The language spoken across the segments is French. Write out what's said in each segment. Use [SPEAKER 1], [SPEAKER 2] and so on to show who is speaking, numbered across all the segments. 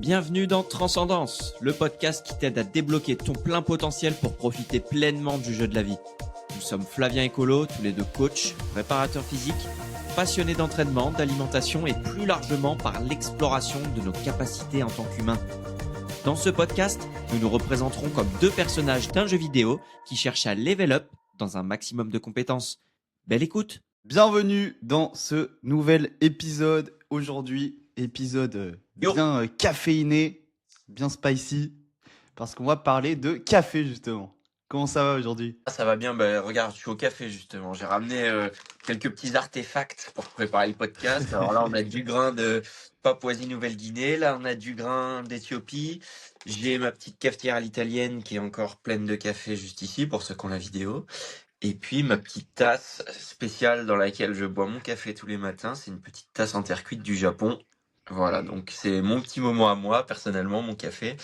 [SPEAKER 1] Bienvenue dans Transcendance, le podcast qui t'aide à débloquer ton plein potentiel pour profiter pleinement du jeu de la vie. Nous sommes Flavien et Colo, tous les deux coachs, préparateurs physiques, passionnés d'entraînement, d'alimentation et plus largement par l'exploration de nos capacités en tant qu'humains. Dans ce podcast, nous nous représenterons comme deux personnages d'un jeu vidéo qui cherchent à level up dans un maximum de compétences. Belle écoute!
[SPEAKER 2] Bienvenue dans ce nouvel épisode. Aujourd'hui, épisode bien caféiné, bien spicy, parce qu'on va parler de café justement. Comment ça va aujourd'hui?
[SPEAKER 3] Ça va bien, regarde, je suis au café justement. J'ai ramené quelques petits artefacts pour préparer le podcast. Alors là, on a du grain de Papouasie-Nouvelle-Guinée, là on a du grain d'Éthiopie. J'ai ma petite cafetière à l'italienne qui est encore pleine de café juste ici pour ceux qui ont la vidéo. Et puis ma petite tasse spéciale dans laquelle je bois mon café tous les matins, c'est une petite tasse en terre cuite du Japon. Voilà, donc c'est mon petit moment à moi, personnellement, mon café.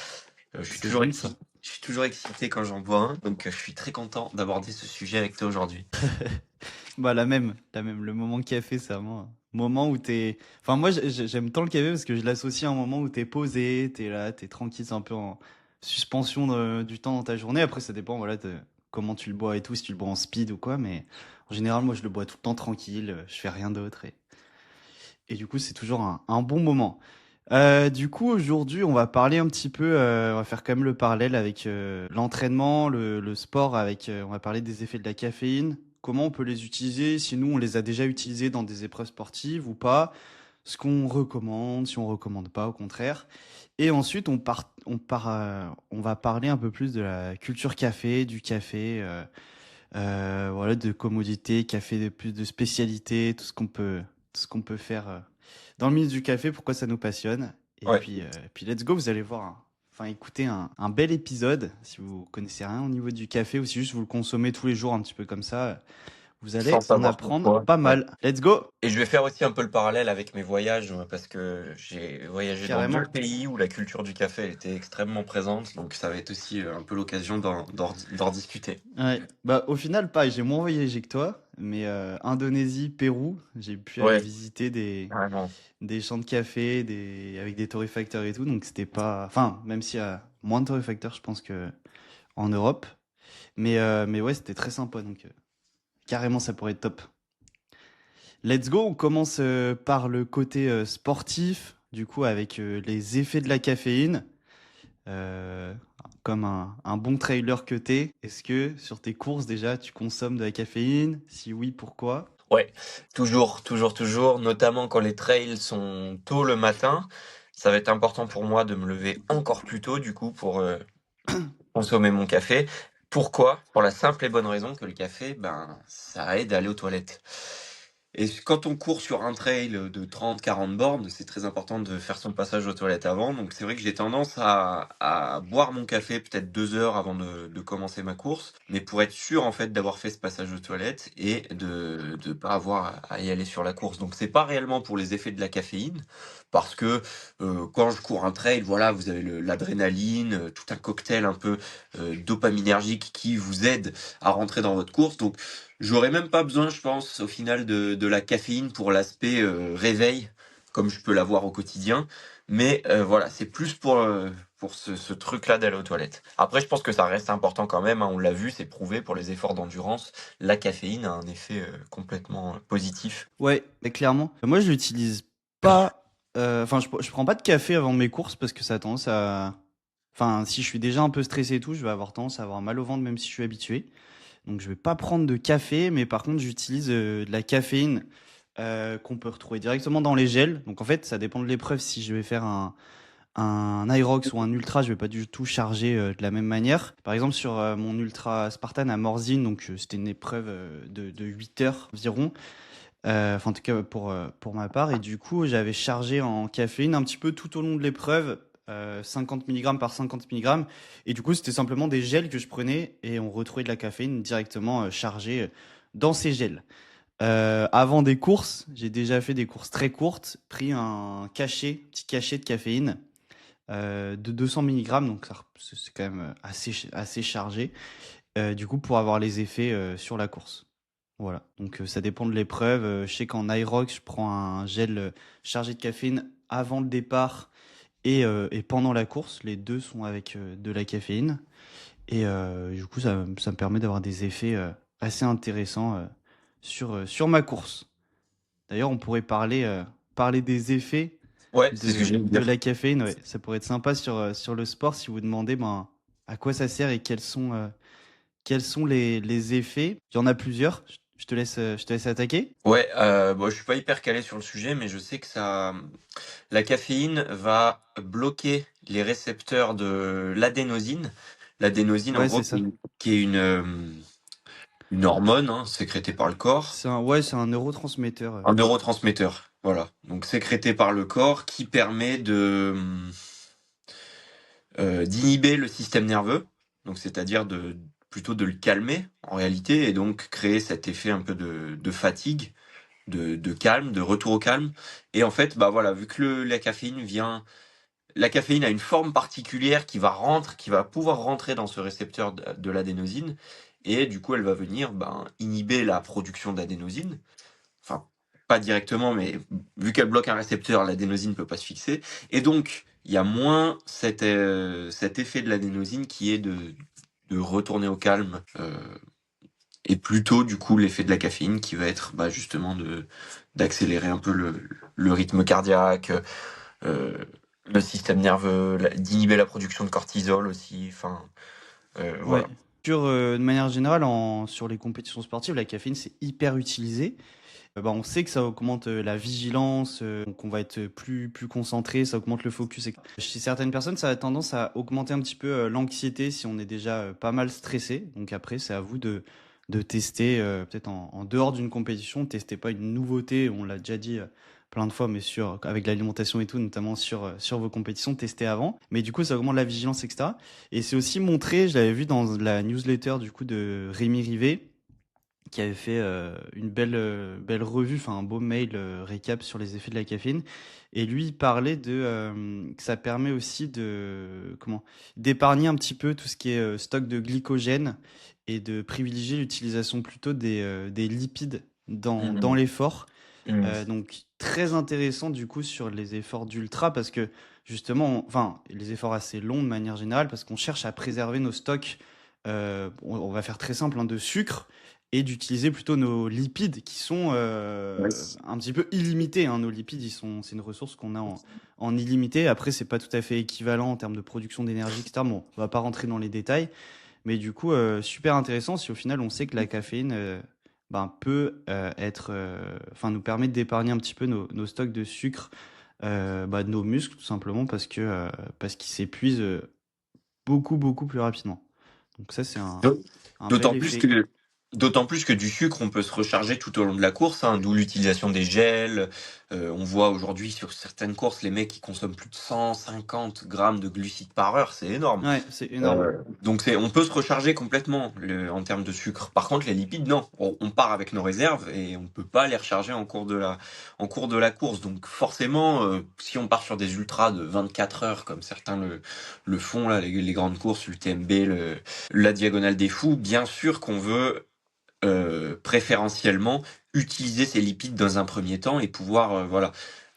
[SPEAKER 3] Je suis
[SPEAKER 2] C'est
[SPEAKER 3] toujours
[SPEAKER 2] bon, ça.
[SPEAKER 3] je suis toujours excité quand j'en bois un, donc je suis très content d'aborder ce sujet avec toi aujourd'hui.
[SPEAKER 2] Bah la même. Le moment café, c'est vraiment un moment où t'es. Enfin moi j'aime tant le café parce que je l'associe à un moment où t'es posé, t'es là, t'es tranquille, c'est un peu en suspension du temps dans ta journée. Après ça dépend voilà de comment tu le bois et tout, si tu le bois en speed ou quoi, mais en général moi je le bois tout le temps tranquille, je fais rien d'autre et du coup c'est toujours un bon moment. Du coup aujourd'hui on va parler un petit peu, on va faire quand même le parallèle avec l'entraînement, le sport, avec on va parler des effets de la caféine, comment on peut les utiliser, si nous on les a déjà utilisés dans des épreuves sportives ou pas, ce qu'on recommande, si on recommande pas au contraire. Et ensuite on va parler un peu plus de la culture café, du café, voilà, de commodité, café de plus de spécialité, tout ce qu'on peut faire dans le milieu du café, pourquoi ça nous passionne. Et
[SPEAKER 3] Ouais.
[SPEAKER 2] puis let's go, vous allez voir, enfin écoutez un bel épisode. Si vous connaissez rien au niveau du café ou si juste vous le consommez tous les jours un petit peu comme ça, vous allez
[SPEAKER 3] Sans
[SPEAKER 2] en
[SPEAKER 3] savoir
[SPEAKER 2] apprendre
[SPEAKER 3] pourquoi.
[SPEAKER 2] pas
[SPEAKER 3] Ouais.
[SPEAKER 2] mal. Let's go,
[SPEAKER 3] Et je vais faire aussi un peu le parallèle avec mes voyages, parce que j'ai voyagé dans
[SPEAKER 2] carrément.
[SPEAKER 3] deux pays où la culture du café elle était extrêmement présente, donc ça va être aussi un peu l'occasion d'en discuter.
[SPEAKER 2] Ouais. Bah au final, pareil, j'ai moins voyagé que toi, mais Indonésie, Pérou, j'ai pu aller
[SPEAKER 3] Ouais,
[SPEAKER 2] visiter
[SPEAKER 3] vraiment.
[SPEAKER 2] des champs de café, avec des torréfacteurs et tout, donc c'était pas, enfin, même s'il y a moins de torréfacteurs, je pense que en Europe, mais ouais, c'était très sympa, donc carrément, ça pourrait être top. Let's go, on commence par le côté sportif, du coup, avec les effets de la caféine. Euh, Comme un bon trailer que t'es, est-ce que sur tes courses déjà, tu consommes de la caféine? Si oui, pourquoi?
[SPEAKER 3] Ouais, toujours, notamment quand les trails sont tôt le matin. Ça va être important pour moi de me lever encore plus tôt, du coup, pour consommer mon café. Pourquoi? Pour la simple et bonne raison que le café, ça aide à aller aux toilettes. Et quand on court sur un trail de 30-40 bornes, c'est très important de faire son passage aux toilettes avant. Donc c'est vrai que j'ai tendance à boire mon café peut-être 2 heures avant de commencer ma course, mais pour être sûr en fait d'avoir fait ce passage aux toilettes et de pas avoir à y aller sur la course. Donc c'est pas réellement pour les effets de la caféine, parce que quand je cours un trail, voilà, vous avez l'adrénaline, tout un cocktail un peu dopaminergique qui vous aide à rentrer dans votre course. Donc j'aurais même pas besoin, je pense, au final de la caféine pour l'aspect réveil, comme je peux l'avoir au quotidien. Mais voilà, c'est plus pour ce truc-là d'aller aux toilettes. Après, je pense que ça reste important quand même, hein, on l'a vu, c'est prouvé pour les efforts d'endurance. La caféine a un effet complètement positif.
[SPEAKER 2] Ouais, mais clairement. Moi, je l'utilise pas. Enfin, je prends pas de café avant mes courses parce que ça a tendance à. Enfin, si je suis déjà un peu stressé et tout, je vais avoir tendance à avoir mal au ventre même si je suis habitué. Donc, je vais pas prendre de café, mais par contre, j'utilise de la caféine qu'on peut retrouver directement dans les gels. Donc, en fait, ça dépend de l'épreuve. Si je vais faire un Irox ou un Ultra, je vais pas du tout charger de la même manière. Par exemple, sur mon Ultra Spartan à Morzine, donc c'était une épreuve de 8 heures environ. Enfin, en tout cas, pour ma part. Et du coup, j'avais chargé en caféine un petit peu tout au long de l'épreuve, 50 mg par 50 mg. Et du coup, c'était simplement des gels que je prenais et on retrouvait de la caféine directement chargée dans ces gels. Avant des courses, j'ai déjà fait des courses très courtes, pris petit cachet de caféine de 200 mg, donc c'est quand même assez chargé, du coup, pour avoir les effets sur la course. Voilà, donc ça dépend de l'épreuve. Je sais qu'en Irox, je prends un gel chargé de caféine avant le départ et pendant la course. Les deux sont avec de la caféine. Et du coup, ça me permet d'avoir des effets assez intéressants sur ma course. D'ailleurs, on pourrait parler des effets
[SPEAKER 3] Ouais, c'est ce que j'allais
[SPEAKER 2] de
[SPEAKER 3] dire.
[SPEAKER 2] la caféine. Ouais. Ça pourrait être sympa sur le sport si vous demandez ben, à quoi ça sert et quels sont les effets. Il y en a plusieurs. Je te laisse attaquer.
[SPEAKER 3] Ouais, bon, je suis pas hyper calé sur le sujet, mais je sais que la caféine va bloquer les récepteurs de l'adénosine. L'adénosine, en
[SPEAKER 2] Ouais,
[SPEAKER 3] gros,
[SPEAKER 2] c'est ça.
[SPEAKER 3] qui est une hormone, hein, sécrétée par le corps,
[SPEAKER 2] C'est un neurotransmetteur.
[SPEAKER 3] un neurotransmetteur. Voilà, donc sécrété par le corps, qui permet d'inhiber le système nerveux, donc c'est-à-dire plutôt de le calmer en réalité, et donc créer cet effet un peu de fatigue, de calme, de retour au calme. Et en fait, bah voilà, vu que la caféine a une forme particulière qui va pouvoir rentrer dans ce récepteur de l'adénosine, et du coup, elle va venir inhiber la production d'adénosine. Enfin, pas directement, mais vu qu'elle bloque un récepteur, l'adénosine ne peut pas se fixer. Et donc, il y a moins cet effet de l'adénosine qui est de retourner au calme, et plutôt, du coup, l'effet de la caféine qui va être justement d'accélérer un peu le rythme cardiaque, euh, le système nerveux, d'inhiber la production de cortisol aussi. Enfin,
[SPEAKER 2] Ouais.
[SPEAKER 3] voilà.
[SPEAKER 2] De manière générale, sur les compétitions sportives, la caféine, c'est hyper utilisé. Bah, on sait que ça augmente la vigilance, donc on va être plus concentré, ça augmente le focus. Chez certaines personnes, ça a tendance à augmenter un petit peu l'anxiété si on est déjà pas mal stressé. Donc après, c'est à vous de tester, peut-être en dehors d'une compétition, testez pas une nouveauté, on l'a déjà dit plein de fois, mais avec l'alimentation et tout, notamment sur vos compétitions, testez avant. Mais du coup, ça augmente la vigilance, etc. Et c'est aussi montré, je l'avais vu dans la newsletter du coup de Rémi Rivet, qui avait fait une belle revue, enfin un beau mail récap sur les effets de la caféine. Et lui, il parlait que ça permet aussi d'épargner un petit peu tout ce qui est stock de glycogène et de privilégier l'utilisation plutôt des lipides dans
[SPEAKER 3] Mhm.
[SPEAKER 2] l'effort.
[SPEAKER 3] Mhm.
[SPEAKER 2] Donc très intéressant du coup sur les efforts d'ultra parce que justement, enfin les efforts assez longs de manière générale parce qu'on cherche à préserver nos stocks. On va faire très simple de sucre et d'utiliser plutôt nos lipides qui sont
[SPEAKER 3] Ouais.
[SPEAKER 2] un petit peu illimités. Hein. Nos lipides, c'est une ressource qu'on a en illimité. Après, c'est pas tout à fait équivalent en termes de production d'énergie, etc. Bon, on va pas rentrer dans les détails, mais du coup, super intéressant si au final on sait que la caféine peut enfin nous permet d'épargner un petit peu nos stocks de sucre, de nos muscles tout simplement parce qu'ils s'épuisent beaucoup plus rapidement. Donc ça, c'est un bel
[SPEAKER 3] D'autant plus
[SPEAKER 2] effet.
[SPEAKER 3] que D'autant plus que du sucre, on peut se recharger tout au long de la course, hein, d'où l'utilisation des gels. On voit aujourd'hui sur certaines courses, les mecs qui consomment plus de 150 grammes de glucides par heure, c'est énorme.
[SPEAKER 2] Ouais, c'est énorme.
[SPEAKER 3] Donc on peut se recharger complètement en termes de sucre. Par contre, les lipides, non. On part avec nos réserves et on ne peut pas les recharger en cours de la course. Donc forcément, si on part sur des ultras de 24 heures, comme certains le font, là, les grandes courses, l'UTMB, la Diagonale des Fous, bien sûr qu'on veut préférentiellement utiliser ces lipides dans un premier temps et pouvoir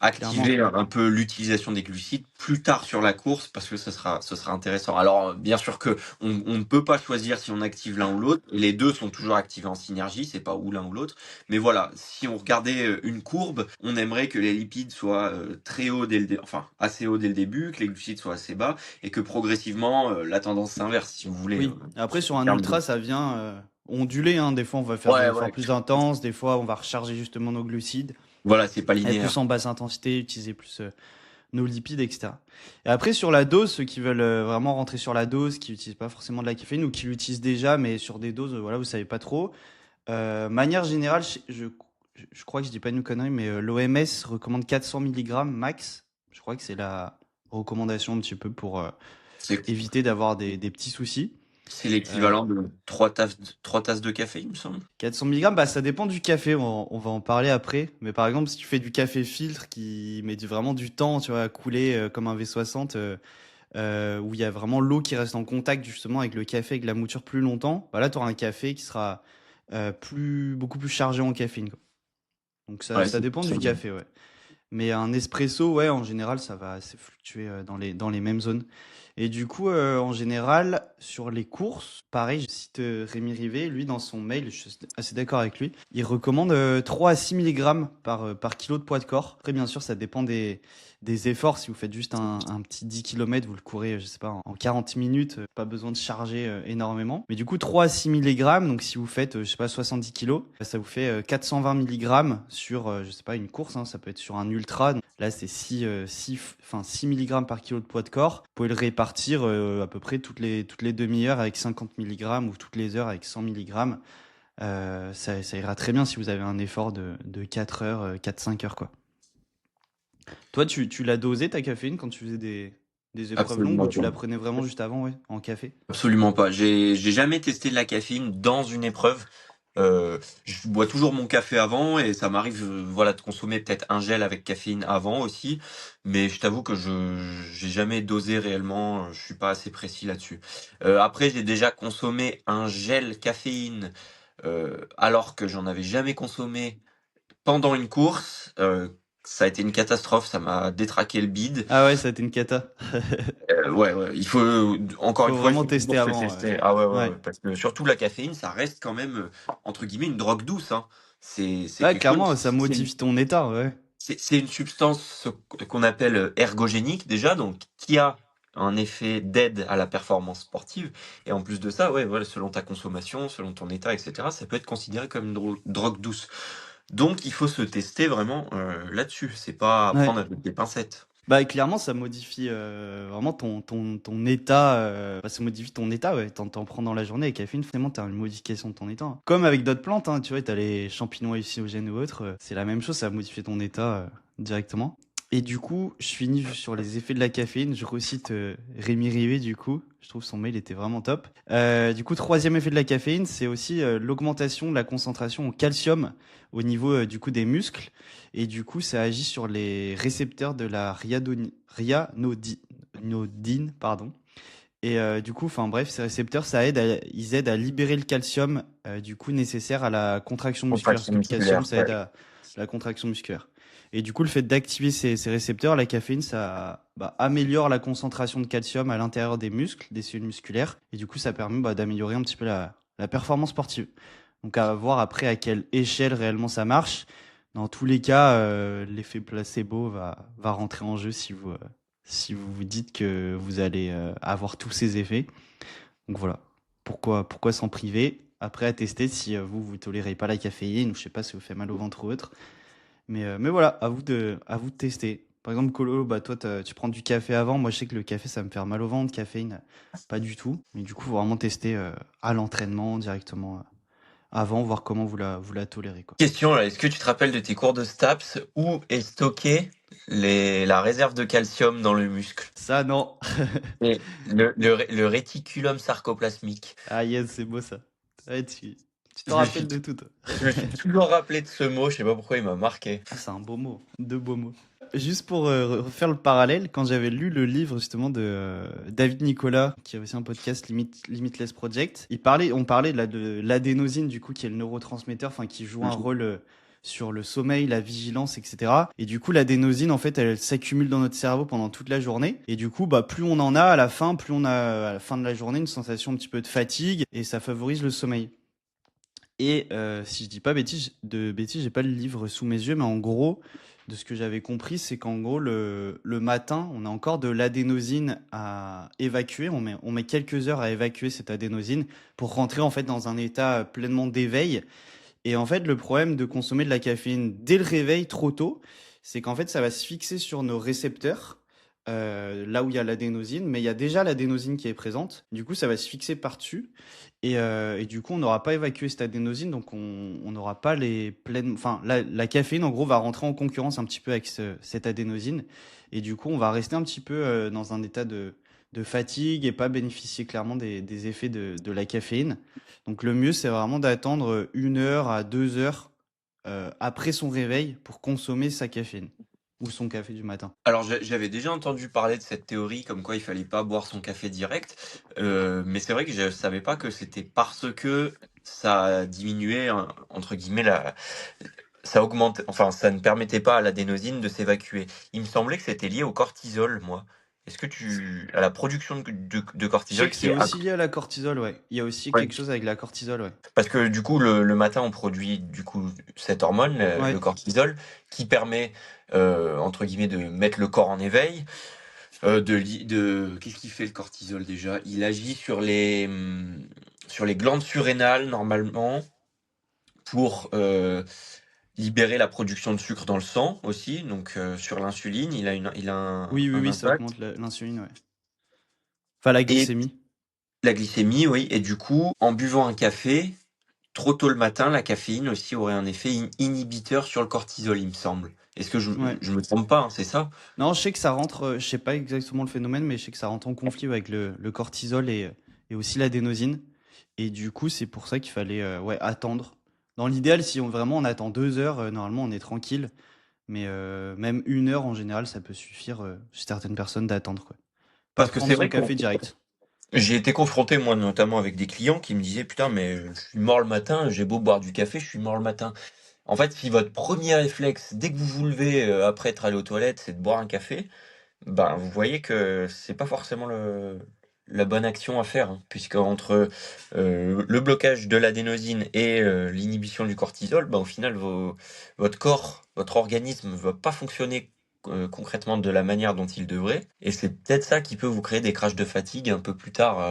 [SPEAKER 2] Clairement.
[SPEAKER 3] activer un peu l'utilisation des glucides plus tard sur la course parce que ce sera intéressant. Alors bien sûr que on ne peut pas choisir si on active l'un ou l'autre, et les deux sont toujours activés en synergie, c'est pas ou l'un ou l'autre, mais voilà, si on regardait une courbe, on aimerait que les lipides soient très hauts enfin assez hauts dès le début, que les glucides soient assez bas et que progressivement la tendance s'inverse si vous voulez
[SPEAKER 2] Oui. Après, sur
[SPEAKER 3] en
[SPEAKER 2] un
[SPEAKER 3] termes de...
[SPEAKER 2] ultra, ça vient onduler. Hein. Des fois, on va faire des
[SPEAKER 3] Ouais,
[SPEAKER 2] efforts
[SPEAKER 3] ouais.
[SPEAKER 2] plus intenses. Des fois, on va recharger justement nos glucides.
[SPEAKER 3] Voilà, c'est pas
[SPEAKER 2] Être plus
[SPEAKER 3] linéaire.
[SPEAKER 2] en basse intensité, utiliser plus nos lipides, etc. Et après, sur la dose, ceux qui veulent vraiment rentrer sur la dose, qui n'utilisent pas forcément de la caféine ou qui l'utilisent déjà, mais sur des doses, voilà, vous savez pas trop. Manière générale, je crois que je dis pas une connerie, mais l'OMS recommande 400 milligrammes max. Je crois que c'est la recommandation un petit peu pour
[SPEAKER 3] C'est
[SPEAKER 2] éviter d'avoir des petits soucis.
[SPEAKER 3] c'est
[SPEAKER 2] Euh,
[SPEAKER 3] l'équivalent de trois tasses de café, il me semble.
[SPEAKER 2] 400 milligrammes, bah, ça dépend du café, on va en parler après. Mais par exemple, si tu fais du café filtre qui met vraiment du temps, tu vois, à couler comme un V60, où il y a vraiment l'eau qui reste en contact justement avec le café, avec la mouture plus longtemps, bah là, tu auras un café qui sera beaucoup plus chargé en caféine, quoi. Donc
[SPEAKER 3] Ouais,
[SPEAKER 2] ça dépend du café, ouais. Mais un espresso, ouais, en général, ça va assez fluctuer dans les mêmes zones. Et du coup, en général, sur les courses, pareil, je cite Rémi Rivet, lui, dans son mail, je suis assez d'accord avec lui, il recommande 3 à 6 mg par kilo de poids de corps. Après, bien sûr, ça dépend des efforts. Si vous faites juste un petit 10 km, vous le courez, je sais pas, en 40 minutes, pas besoin de charger énormément. Mais du coup, 3 à 6 mg, donc si vous faites, je sais pas, 70 kilos, ça vous fait 420 mg sur, je sais pas, une course, hein, ça peut être sur un ultra. Donc là, c'est 6 mg par kilo de poids de corps. Vous pouvez le répartir à peu près toutes les demi-heures avec 50 mg ou toutes les heures avec 100 mg. Ça ira très bien si vous avez un effort de 4 heures, 4-5 heures, quoi. Toi, tu l'as dosé ta caféine quand tu faisais des épreuves longues ou
[SPEAKER 3] Absolument
[SPEAKER 2] tu la
[SPEAKER 3] pas.
[SPEAKER 2] prenais vraiment juste avant, ouais, en café?
[SPEAKER 3] Absolument pas. J'ai jamais testé de la caféine dans une épreuve. Je bois toujours mon café avant et ça m'arrive, voilà, de consommer peut-être un gel avec caféine avant aussi. Mais je t'avoue que j'ai jamais dosé réellement. Je suis pas assez précis là-dessus. Après, j'ai déjà consommé un gel caféine alors que j'en avais jamais consommé pendant une course. Ça a été une catastrophe. Ça m'a détraqué le bide.
[SPEAKER 2] Ah ouais, ça a été une cata.
[SPEAKER 3] Ouais, ouais, il faut, encore une
[SPEAKER 2] Faut
[SPEAKER 3] fois, il
[SPEAKER 2] vraiment
[SPEAKER 3] faut
[SPEAKER 2] tester
[SPEAKER 3] toujours se
[SPEAKER 2] avant, ouais.
[SPEAKER 3] tester. Ah ouais, ouais,
[SPEAKER 2] Ouais.
[SPEAKER 3] ouais, parce que surtout la caféine, ça reste quand même, entre guillemets, une drogue douce, hein. C'est
[SPEAKER 2] Ouais,
[SPEAKER 3] quelque
[SPEAKER 2] clairement,
[SPEAKER 3] chose,
[SPEAKER 2] ça modifie ton état, ouais.
[SPEAKER 3] c'est une substance qu'on appelle ergogénique déjà, donc qui a un effet d'aide à la performance sportive. Et en plus de ça, ouais, voilà, selon ta consommation, selon ton état, etc., ça peut être considéré comme une drogue douce. Donc il faut se tester vraiment là-dessus. C'est pas à
[SPEAKER 2] Ouais.
[SPEAKER 3] prendre avec des pincettes.
[SPEAKER 2] Bah, clairement, ça modifie vraiment ton état. Bah, ça modifie ton état, ouais. T'en prends dans la journée. Et caféine, forcément, t'as une modification de ton état, hein. Comme avec d'autres plantes, hein, tu vois, t'as les champignons hallucinogènes ou autres. C'est la même chose, ça va modifier ton état directement. Et du coup, je finis juste sur les effets de la caféine. Je recite Rémi Rivet, du coup. Je trouve son mail était vraiment top. Du coup, troisième effet de la caféine, c'est aussi l'augmentation de la concentration en calcium au niveau du coup des muscles. Et du coup, ça agit sur les récepteurs de la ryanodine, pardon. Et du coup, enfin bref, ces récepteurs, ils aident à libérer le calcium du coup nécessaire à la contraction musculaire, parce
[SPEAKER 3] Contraction
[SPEAKER 2] que le calcium,
[SPEAKER 3] musculaire,
[SPEAKER 2] ça aide
[SPEAKER 3] ouais.
[SPEAKER 2] à la contraction musculaire. Et du coup, le fait d'activer ces récepteurs, la caféine, ça améliore la concentration de calcium à l'intérieur des muscles, des cellules musculaires. Et du coup, ça permet d'améliorer un petit peu la performance sportive. Donc à voir après à quelle échelle réellement ça marche. Dans tous les cas, l'effet placebo va rentrer en jeu si vous vous dites que vous allez avoir tous ces effets. Donc voilà. Pourquoi s'en priver? Après, à tester si vous tolérez pas la caféine ou je sais pas si vous fait mal au ventre ou autre. Mais voilà, à vous de tester. Par exemple, Colo, bah toi, tu prends du café avant. Moi, je sais que le café, ça me fait mal au ventre. Caféine, pas du tout. Mais du coup, faut vraiment tester à l'entraînement directement avant, voir comment vous la tolérez, quoi.
[SPEAKER 3] Question là, est-ce que tu te rappelles de tes cours de STAPS où est stockée la réserve de calcium dans le muscle?
[SPEAKER 2] Ça, non.
[SPEAKER 3] Et le réticulum sarcoplasmique.
[SPEAKER 2] Ah yes, c'est beau ça. Ouais, tu te
[SPEAKER 3] Je me suis,
[SPEAKER 2] rappelles de tout, toi.
[SPEAKER 3] je me suis toujours rappelé de ce mot, je sais pas pourquoi il m'a marqué.
[SPEAKER 2] Ah, c'est un beau mot. Deux beaux mots. Juste pour refaire le parallèle, quand j'avais lu le livre justement de David Nicolas, qui a aussi un podcast Limitless Project, on parlait de l'adénosine du coup, qui est le neurotransmetteur, enfin qui joue un rôle sur le sommeil, la vigilance, etc. Et du coup, l'adénosine, en fait, elle s'accumule dans notre cerveau pendant toute la journée. Et du coup, bah, plus on en a à la fin, plus on a à la fin de la journée une sensation un petit peu de fatigue, et ça favorise le sommeil. Et si je dis pas bêtises, j'ai pas le livre sous mes yeux, mais en gros, de ce que j'avais compris, c'est qu'en gros, le matin, on a encore de l'adénosine à évacuer. On met quelques heures à évacuer cette adénosine pour rentrer en fait dans un état pleinement d'éveil. Et en fait, le problème de consommer de la caféine dès le réveil trop tôt, c'est qu'en fait, ça va se fixer sur nos récepteurs, là où il y a l'adénosine, mais il y a déjà l'adénosine qui est présente. Du coup, ça va se fixer par-dessus. Et du coup, on n'aura pas évacué cette adénosine, donc on n'aura pas les pleines. Enfin, la caféine, en gros, va rentrer en concurrence un petit peu avec cette adénosine. Et du coup, on va rester un petit peu dans un état de fatigue et pas bénéficier clairement des effets de la caféine. Donc, le mieux, c'est vraiment d'attendre 1 heure à 2 heures après son réveil pour consommer sa caféine ou son café du matin.
[SPEAKER 3] Alors j'avais déjà entendu parler de cette théorie comme quoi il fallait pas boire son café direct, mais c'est vrai que je savais pas que c'était parce que ça diminuait, entre guillemets, ça augmente, enfin, ça ne permettait pas à l'adénosine de s'évacuer. Il me semblait que c'était lié au cortisol, moi. Est-ce que à la production de
[SPEAKER 2] Je sais
[SPEAKER 3] cortisol
[SPEAKER 2] que
[SPEAKER 3] qui
[SPEAKER 2] c'est
[SPEAKER 3] est
[SPEAKER 2] aussi lié à la cortisol, ouais. Il y a aussi
[SPEAKER 3] ouais,
[SPEAKER 2] quelque chose avec la cortisol, ouais.
[SPEAKER 3] parce que du coup, le matin, on produit du coup cette hormone, le
[SPEAKER 2] Ouais.
[SPEAKER 3] cortisol, qui permet, entre guillemets, de mettre le corps en éveil. Qu'est-ce qu'il fait le cortisol déjà? Il agit sur les glandes surrénales normalement pour libérer la production de sucre dans le sang aussi. Donc sur l'insuline, il a
[SPEAKER 2] Oui, oui,
[SPEAKER 3] un
[SPEAKER 2] oui, ça
[SPEAKER 3] impact.
[SPEAKER 2] augmente l'insuline, ouais. Enfin, la
[SPEAKER 3] Et
[SPEAKER 2] glycémie.
[SPEAKER 3] la glycémie, oui. Et du coup, en buvant un café, trop tôt le matin, la caféine aussi aurait un effet inhibiteur sur le cortisol, il me semble. Est-ce que
[SPEAKER 2] Ouais.
[SPEAKER 3] je me trompe pas, hein, c'est ça?
[SPEAKER 2] Non, je sais que ça rentre, je sais pas exactement le phénomène, mais je sais que ça rentre en conflit avec le cortisol et aussi l'adénosine. Et du coup, c'est pour ça qu'il fallait ouais, attendre. Dans l'idéal, si vraiment on attend 2 heures, normalement on est tranquille. Mais même 1 heure en général, ça peut suffire chez certaines personnes d'attendre, quoi. Pas
[SPEAKER 3] Parce que
[SPEAKER 2] prendre
[SPEAKER 3] c'est
[SPEAKER 2] son
[SPEAKER 3] vrai que
[SPEAKER 2] café direct.
[SPEAKER 3] j'ai été confronté, moi, notamment avec des clients qui me disaient: «Putain, mais je suis mort le matin, j'ai beau boire du café, je suis mort le matin». En fait, si votre premier réflexe, dès que vous vous levez, après être allé aux toilettes, c'est de boire un café, ben, vous voyez que c'est pas forcément la bonne action à faire, hein, puisque entre, le blocage de l'adénosine et l'inhibition du cortisol, ben, au final, votre corps, votre organisme va pas fonctionner, concrètement de la manière dont il devrait et c'est peut-être ça qui peut vous créer des crashs de fatigue un peu plus tard,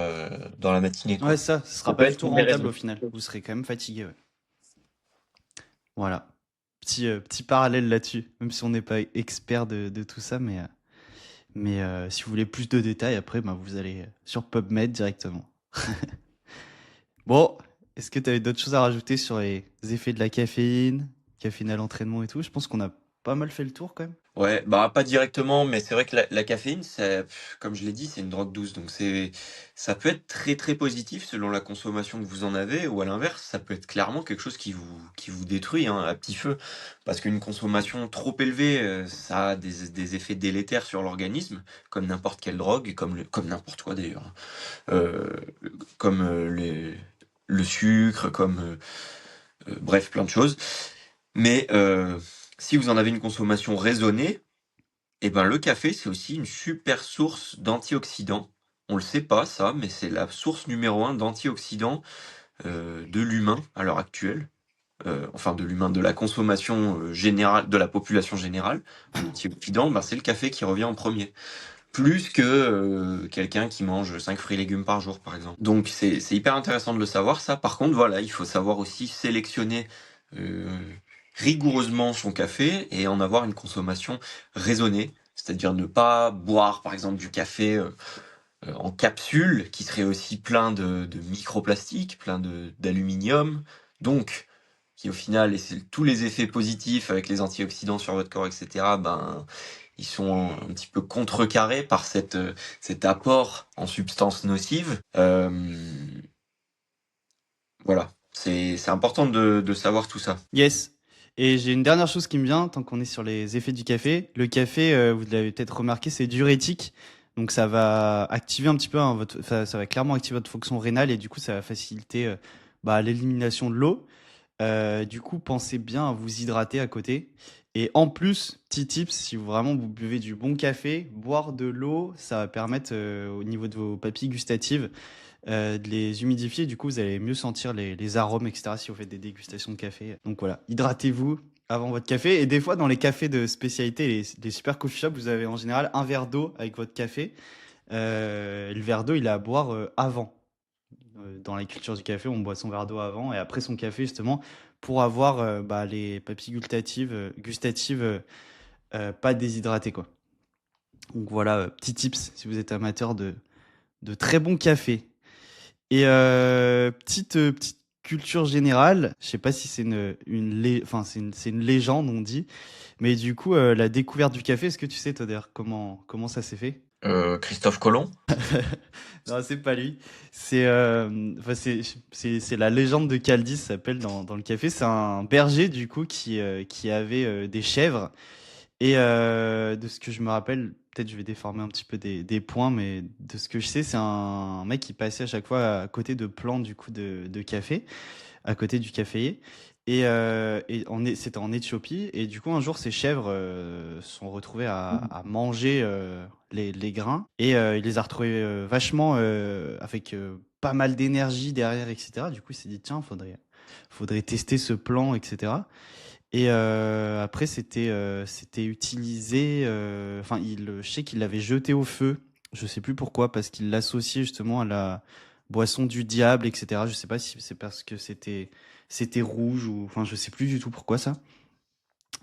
[SPEAKER 3] dans la matinée,
[SPEAKER 2] Ouais,
[SPEAKER 3] quoi.
[SPEAKER 2] ça, ce
[SPEAKER 3] Ça
[SPEAKER 2] sera
[SPEAKER 3] peut
[SPEAKER 2] pas du
[SPEAKER 3] être
[SPEAKER 2] tout
[SPEAKER 3] une des
[SPEAKER 2] rentable au
[SPEAKER 3] raisons.
[SPEAKER 2] final. Vous serez quand même fatigué, ouais. Voilà. Petit parallèle là-dessus. Même si on n'est pas expert de tout ça, mais si vous voulez plus de détails, après, bah, vous allez sur PubMed directement. Bon, est-ce que tu avais d'autres choses à rajouter sur les effets de la caféine à l'entraînement et tout? Je pense qu'on a pas mal fait le tour quand même.
[SPEAKER 3] Ouais, bah, pas directement, mais c'est vrai que la caféine, comme je l'ai dit, c'est une drogue douce, donc ça peut être très très positif selon la consommation que vous en avez, ou à l'inverse, ça peut être clairement quelque chose qui vous détruit, hein, à petit feu. Parce qu'une consommation trop élevée, ça a des effets délétères sur l'organisme, comme n'importe quelle drogue, et comme n'importe quoi d'ailleurs, hein. Euh, comme le sucre, comme bref, plein de choses. Mais si vous en avez une consommation raisonnée, eh ben, le café, c'est aussi une super source d'antioxydants. On le sait pas ça, mais c'est la source numéro un d'antioxydants, de l'humain à l'heure actuelle. Enfin de l'humain, de la consommation, générale de la population générale. En antioxydants, ben, c'est le café qui revient en premier. Plus que, quelqu'un qui mange 5 fruits et légumes par jour, par exemple. Donc c'est hyper intéressant de le savoir ça. Par contre, voilà, il faut savoir aussi sélectionner, heu, rigoureusement son café et en avoir une consommation raisonnée. C'est-à-dire ne pas boire, par exemple, du café, en capsule qui serait aussi plein de microplastiques, plein d'aluminium, donc qui au final et c'est tous les effets positifs avec les antioxydants sur votre corps et cetera, ben, ils sont un petit peu contrecarrés par cet apport en substances nocives. Voilà, c'est important de savoir tout ça.
[SPEAKER 2] Yes. Et j'ai une dernière chose qui me vient, tant qu'on est sur les effets du café. Le café, vous l'avez peut-être remarqué, c'est diurétique. Donc ça va activer un petit peu ça va clairement activer votre fonction rénale et du coup ça va faciliter bah, l'élimination de l'eau. Du coup, pensez bien à vous hydrater à côté. Et en plus, petit tips, si vraiment vous buvez du bon café, boire de l'eau, ça va permettre au niveau de vos papilles gustatives de les humidifier. Du coup, vous allez mieux sentir les arômes, etc. si vous faites des dégustations de café. Donc voilà, hydratez-vous avant votre café. Et des fois, dans les cafés de spécialité, les super coffee shops, vous avez en général un verre d'eau avec votre café. Le verre d'eau, il est à boire avant. Dans la culture du café, on boit son verre d'eau avant et après son café, justement, pour avoir bah, les papilles gustatives pas déshydratées, quoi. Donc voilà, petit tips si vous êtes amateur de très bon café. Et petite culture générale, je sais pas si c'est enfin, c'est une légende, on dit, mais du coup, la découverte du café, est-ce que tu sais, toi, d'ailleurs, comment ça s'est fait?
[SPEAKER 3] Christophe Colomb?
[SPEAKER 2] Non, c'est pas lui. Enfin, c'est la légende de Caldis, ça s'appelle dans le café. C'est un berger, du coup, qui avait des chèvres. Et de ce que je me rappelle, peut-être je vais déformer un petit peu des points, mais de ce que je sais, c'est un mec qui passait à chaque fois à côté de plants, du coup, de café, à côté du caféier. C'était en Éthiopie. Et du coup, un jour, ces chèvres se sont retrouvées à manger les grains. Et il les a retrouvés vachement avec pas mal d'énergie derrière, etc. Du coup, il s'est dit, tiens, faudrait tester ce plan, etc. Et après, c'était utilisé. Enfin, je sais qu'il l'avait jeté au feu. Je sais plus pourquoi, parce qu'il l'associait justement à la boisson du diable, etc. Je sais pas si c'est parce que c'était rouge ou. Enfin, je sais plus du tout pourquoi ça.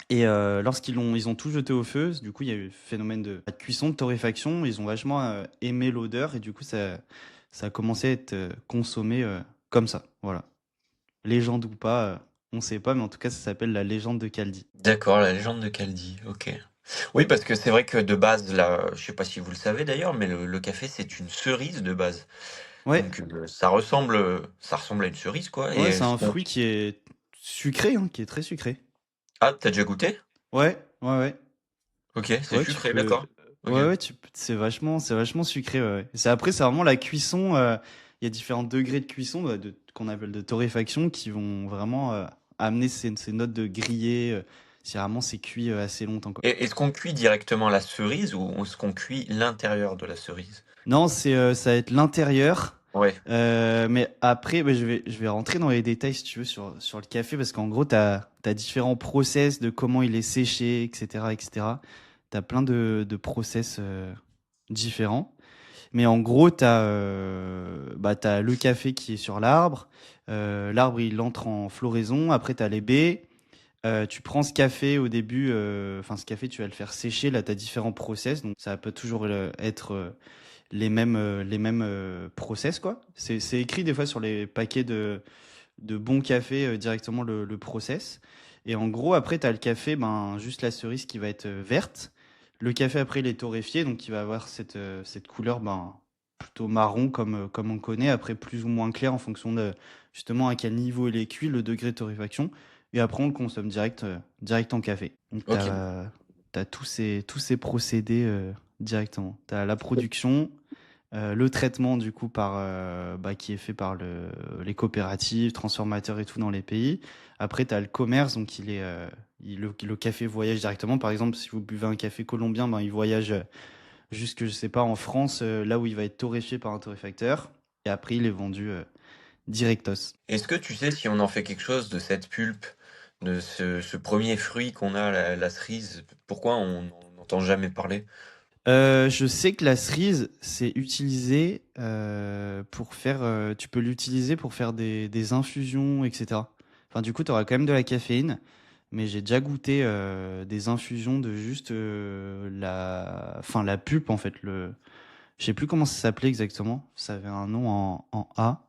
[SPEAKER 2] Et ils ont tout jeté au feu. Du coup, il y a eu le phénomène de cuisson, de torréfaction. Ils ont vachement aimé l'odeur et du coup, ça a commencé à être consommé comme ça. Voilà. Légende ou pas, on sait pas, mais en tout cas, ça s'appelle la légende de Caldi.
[SPEAKER 3] D'accord, la légende de Caldi, ok. Oui, parce que c'est vrai que de base, là, je sais pas si vous le savez d'ailleurs, mais le café, c'est une cerise de base.
[SPEAKER 2] Ouais,
[SPEAKER 3] Donc ça ressemble à une cerise, quoi.
[SPEAKER 2] ouais, c'est un fruit qui est sucré, hein, qui est très sucré.
[SPEAKER 3] Ah, t'as déjà goûté?
[SPEAKER 2] Ouais, ouais, ouais.
[SPEAKER 3] Ok, c'est
[SPEAKER 2] Ouais, tu
[SPEAKER 3] sucré,
[SPEAKER 2] peux.
[SPEAKER 3] d'accord. Ok.
[SPEAKER 2] Ouais, ouais, c'est vachement sucré, ouais. Ouais. C'est vraiment la cuisson. Il y a différents degrés de cuisson, qu'on appelle de torréfaction, qui vont vraiment amener ces notes de grillé. Si vraiment c'est cuit assez longtemps, quoi.
[SPEAKER 3] Et est-ce qu'on cuit directement la cerise ou est-ce qu'on cuit l'intérieur de la cerise?
[SPEAKER 2] Non, ça va être l'intérieur.
[SPEAKER 3] Ouais,
[SPEAKER 2] Mais après, bah, je vais rentrer dans les détails si tu veux sur le café parce qu'en gros, t'as différents process de comment il est séché, etc., etc. T'as plein de process différents. Mais en gros, t'as le café qui est sur l'arbre. L'arbre, il entre en floraison. Après, t'as les baies. Tu prends ce café au début. Enfin, ce café, tu vas le faire sécher. Là, t'as différents process. Donc, ça peut toujours être les mêmes process, quoi. C'est écrit des fois sur les paquets de bons cafés directement le process. Et en gros, après, tu as le café, ben, juste la cerise qui va être verte. Le café, après, il est torréfié, donc il va avoir cette couleur ben, plutôt marron comme on connaît, après plus ou moins clair en fonction de justement à quel niveau il est cuit, le degré de torréfaction. Et après, on le consomme direct en café. Donc, tu
[SPEAKER 3] ok.
[SPEAKER 2] as tous ces procédés directement. Tu as la production, le traitement du coup qui est fait par les coopératives, transformateurs et tout dans les pays. Après, tu as le commerce, donc le café voyage directement. Par exemple, si vous buvez un café colombien, ben, il voyage jusque, je sais pas, en France, là où il va être torréfié par un torréfacteur. Et après, il est vendu directos.
[SPEAKER 3] Est-ce que tu sais si on en fait quelque chose de cette pulpe, de ce premier fruit qu'on a, la cerise? Pourquoi on n'en entend jamais parler?
[SPEAKER 2] Je sais que la cerise, c'est utilisé pour faire. Tu peux l'utiliser pour faire des infusions, etc. Enfin, du coup, tu auras quand même de la caféine, mais j'ai déjà goûté des infusions de juste la pulpe en fait. Je sais plus comment ça s'appelait exactement. Ça avait un nom en A,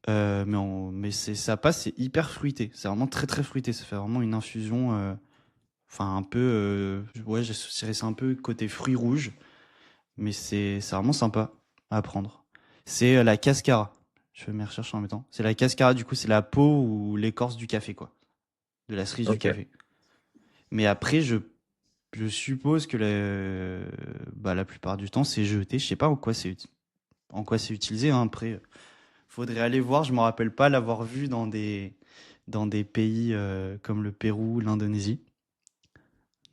[SPEAKER 2] mais ça passe, c'est hyper fruité. C'est vraiment très très fruité. Ça fait vraiment une infusion. Enfin, un peu. Ouais, j'associerais ça un peu côté fruits rouges. Mais c'est vraiment sympa à apprendre. C'est la cascara. Je fais mes recherches en même temps. C'est la cascara, du coup, c'est la peau ou l'écorce du café, quoi. De la cerise du
[SPEAKER 3] Ok.
[SPEAKER 2] café. Mais après, je suppose que la plupart du temps, c'est jeté. Je sais pas en quoi c'est utilisé, hein. Après, faudrait aller voir. Je me rappelle pas l'avoir vu dans des pays comme le Pérou, l'Indonésie.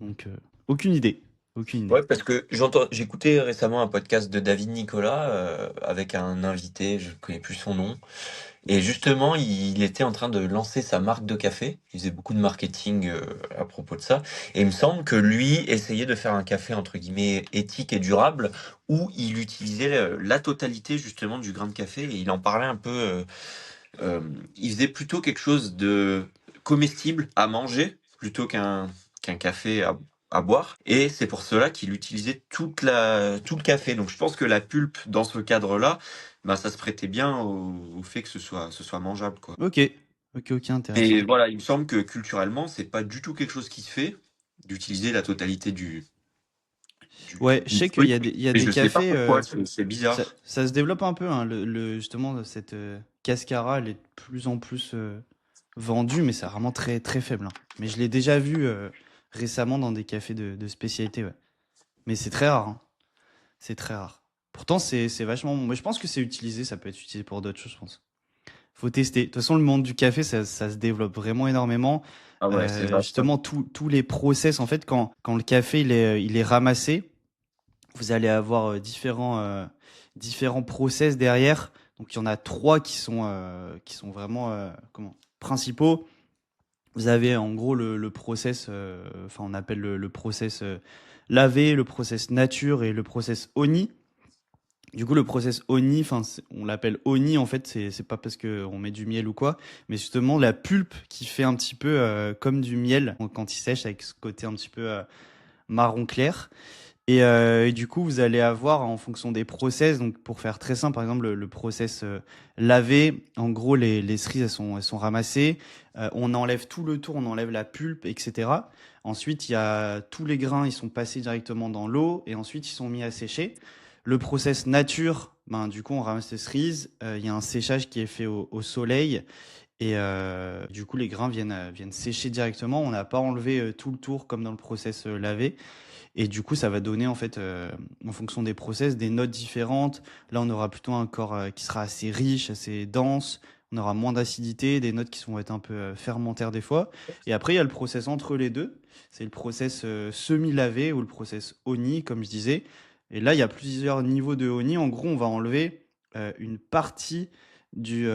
[SPEAKER 2] Donc, aucune idée. Aucune idée.
[SPEAKER 3] Ouais, parce que j'écoutais récemment un podcast de David Nicolas avec un invité, je ne connais plus son nom, et justement il était en train de lancer sa marque de café. Il faisait beaucoup de marketing à propos de ça, et il me semble que lui essayait de faire un café entre guillemets éthique et durable, où il utilisait la totalité justement du grain de café, et il en parlait un peu. Euh, il faisait plutôt quelque chose de comestible à manger plutôt qu'un café à boire. Et c'est pour cela qu'il utilisait tout le café. Donc je pense que la pulpe, dans ce cadre-là, bah, ça se prêtait bien au fait que ce soit mangeable, quoi.
[SPEAKER 2] Ok. Ok, ok,
[SPEAKER 3] Et
[SPEAKER 2] intéressant.
[SPEAKER 3] voilà, il me semble que culturellement, c'est pas du tout quelque chose qui se fait d'utiliser la totalité
[SPEAKER 2] Ouais, je
[SPEAKER 3] du
[SPEAKER 2] sais qu'il
[SPEAKER 3] fruit.
[SPEAKER 2] y a
[SPEAKER 3] Et
[SPEAKER 2] des
[SPEAKER 3] je sais pas
[SPEAKER 2] cafés.
[SPEAKER 3] pourquoi, c'est
[SPEAKER 2] Ça,
[SPEAKER 3] bizarre.
[SPEAKER 2] ça se développe un peu, hein, justement, cette cascara, elle est de plus en plus vendue, mais c'est vraiment très, très faible, hein. Mais je l'ai déjà vu récemment dans des cafés de spécialité, ouais. Mais c'est très rare, hein. C'est très rare. Pourtant, c'est vachement bon. Mais je pense que c'est utilisé, ça peut être utilisé pour d'autres choses, je pense. faut tester. De toute façon, le monde du café, ça se développe vraiment énormément.
[SPEAKER 3] Ah ouais, c'est vaste.
[SPEAKER 2] Justement, tous les process, en fait, quand le café il est ramassé, vous allez avoir différents process derrière. Donc, il y en a trois qui sont vraiment principaux. Vous avez en gros le process, enfin on appelle le process lavé, le process nature et le process oni. Du coup, le process oni, enfin on l'appelle oni en fait, c'est pas parce que on met du miel ou quoi, mais justement la pulpe qui fait un petit peu comme du miel quand il sèche avec ce côté un petit peu marron clair. Et du coup, vous allez avoir en fonction des process, donc pour faire très simple, par exemple, le process laver, en gros, les cerises, elles sont ramassées, on enlève tout le tour, on enlève la pulpe, etc. Ensuite, il y a tous les grains, ils sont passés directement dans l'eau, et ensuite, ils sont mis à sécher. Le process nature, ben, du coup, on ramasse les cerises, il y a un séchage qui est fait au soleil, et du coup, les grains viennent sécher directement, on n'a pas enlevé tout le tour comme dans le process lavé. Et du coup, ça va donner, en fait, en fonction des process, des notes différentes. Là, on aura plutôt un corps qui sera assez riche, assez dense. On aura moins d'acidité, des notes qui vont être un peu fermentaires des fois. Et après, il y a le process entre les deux. C'est le process semi-lavé ou le process oni, comme je disais. Et là, il y a plusieurs niveaux de oni. En gros, on va enlever une partie du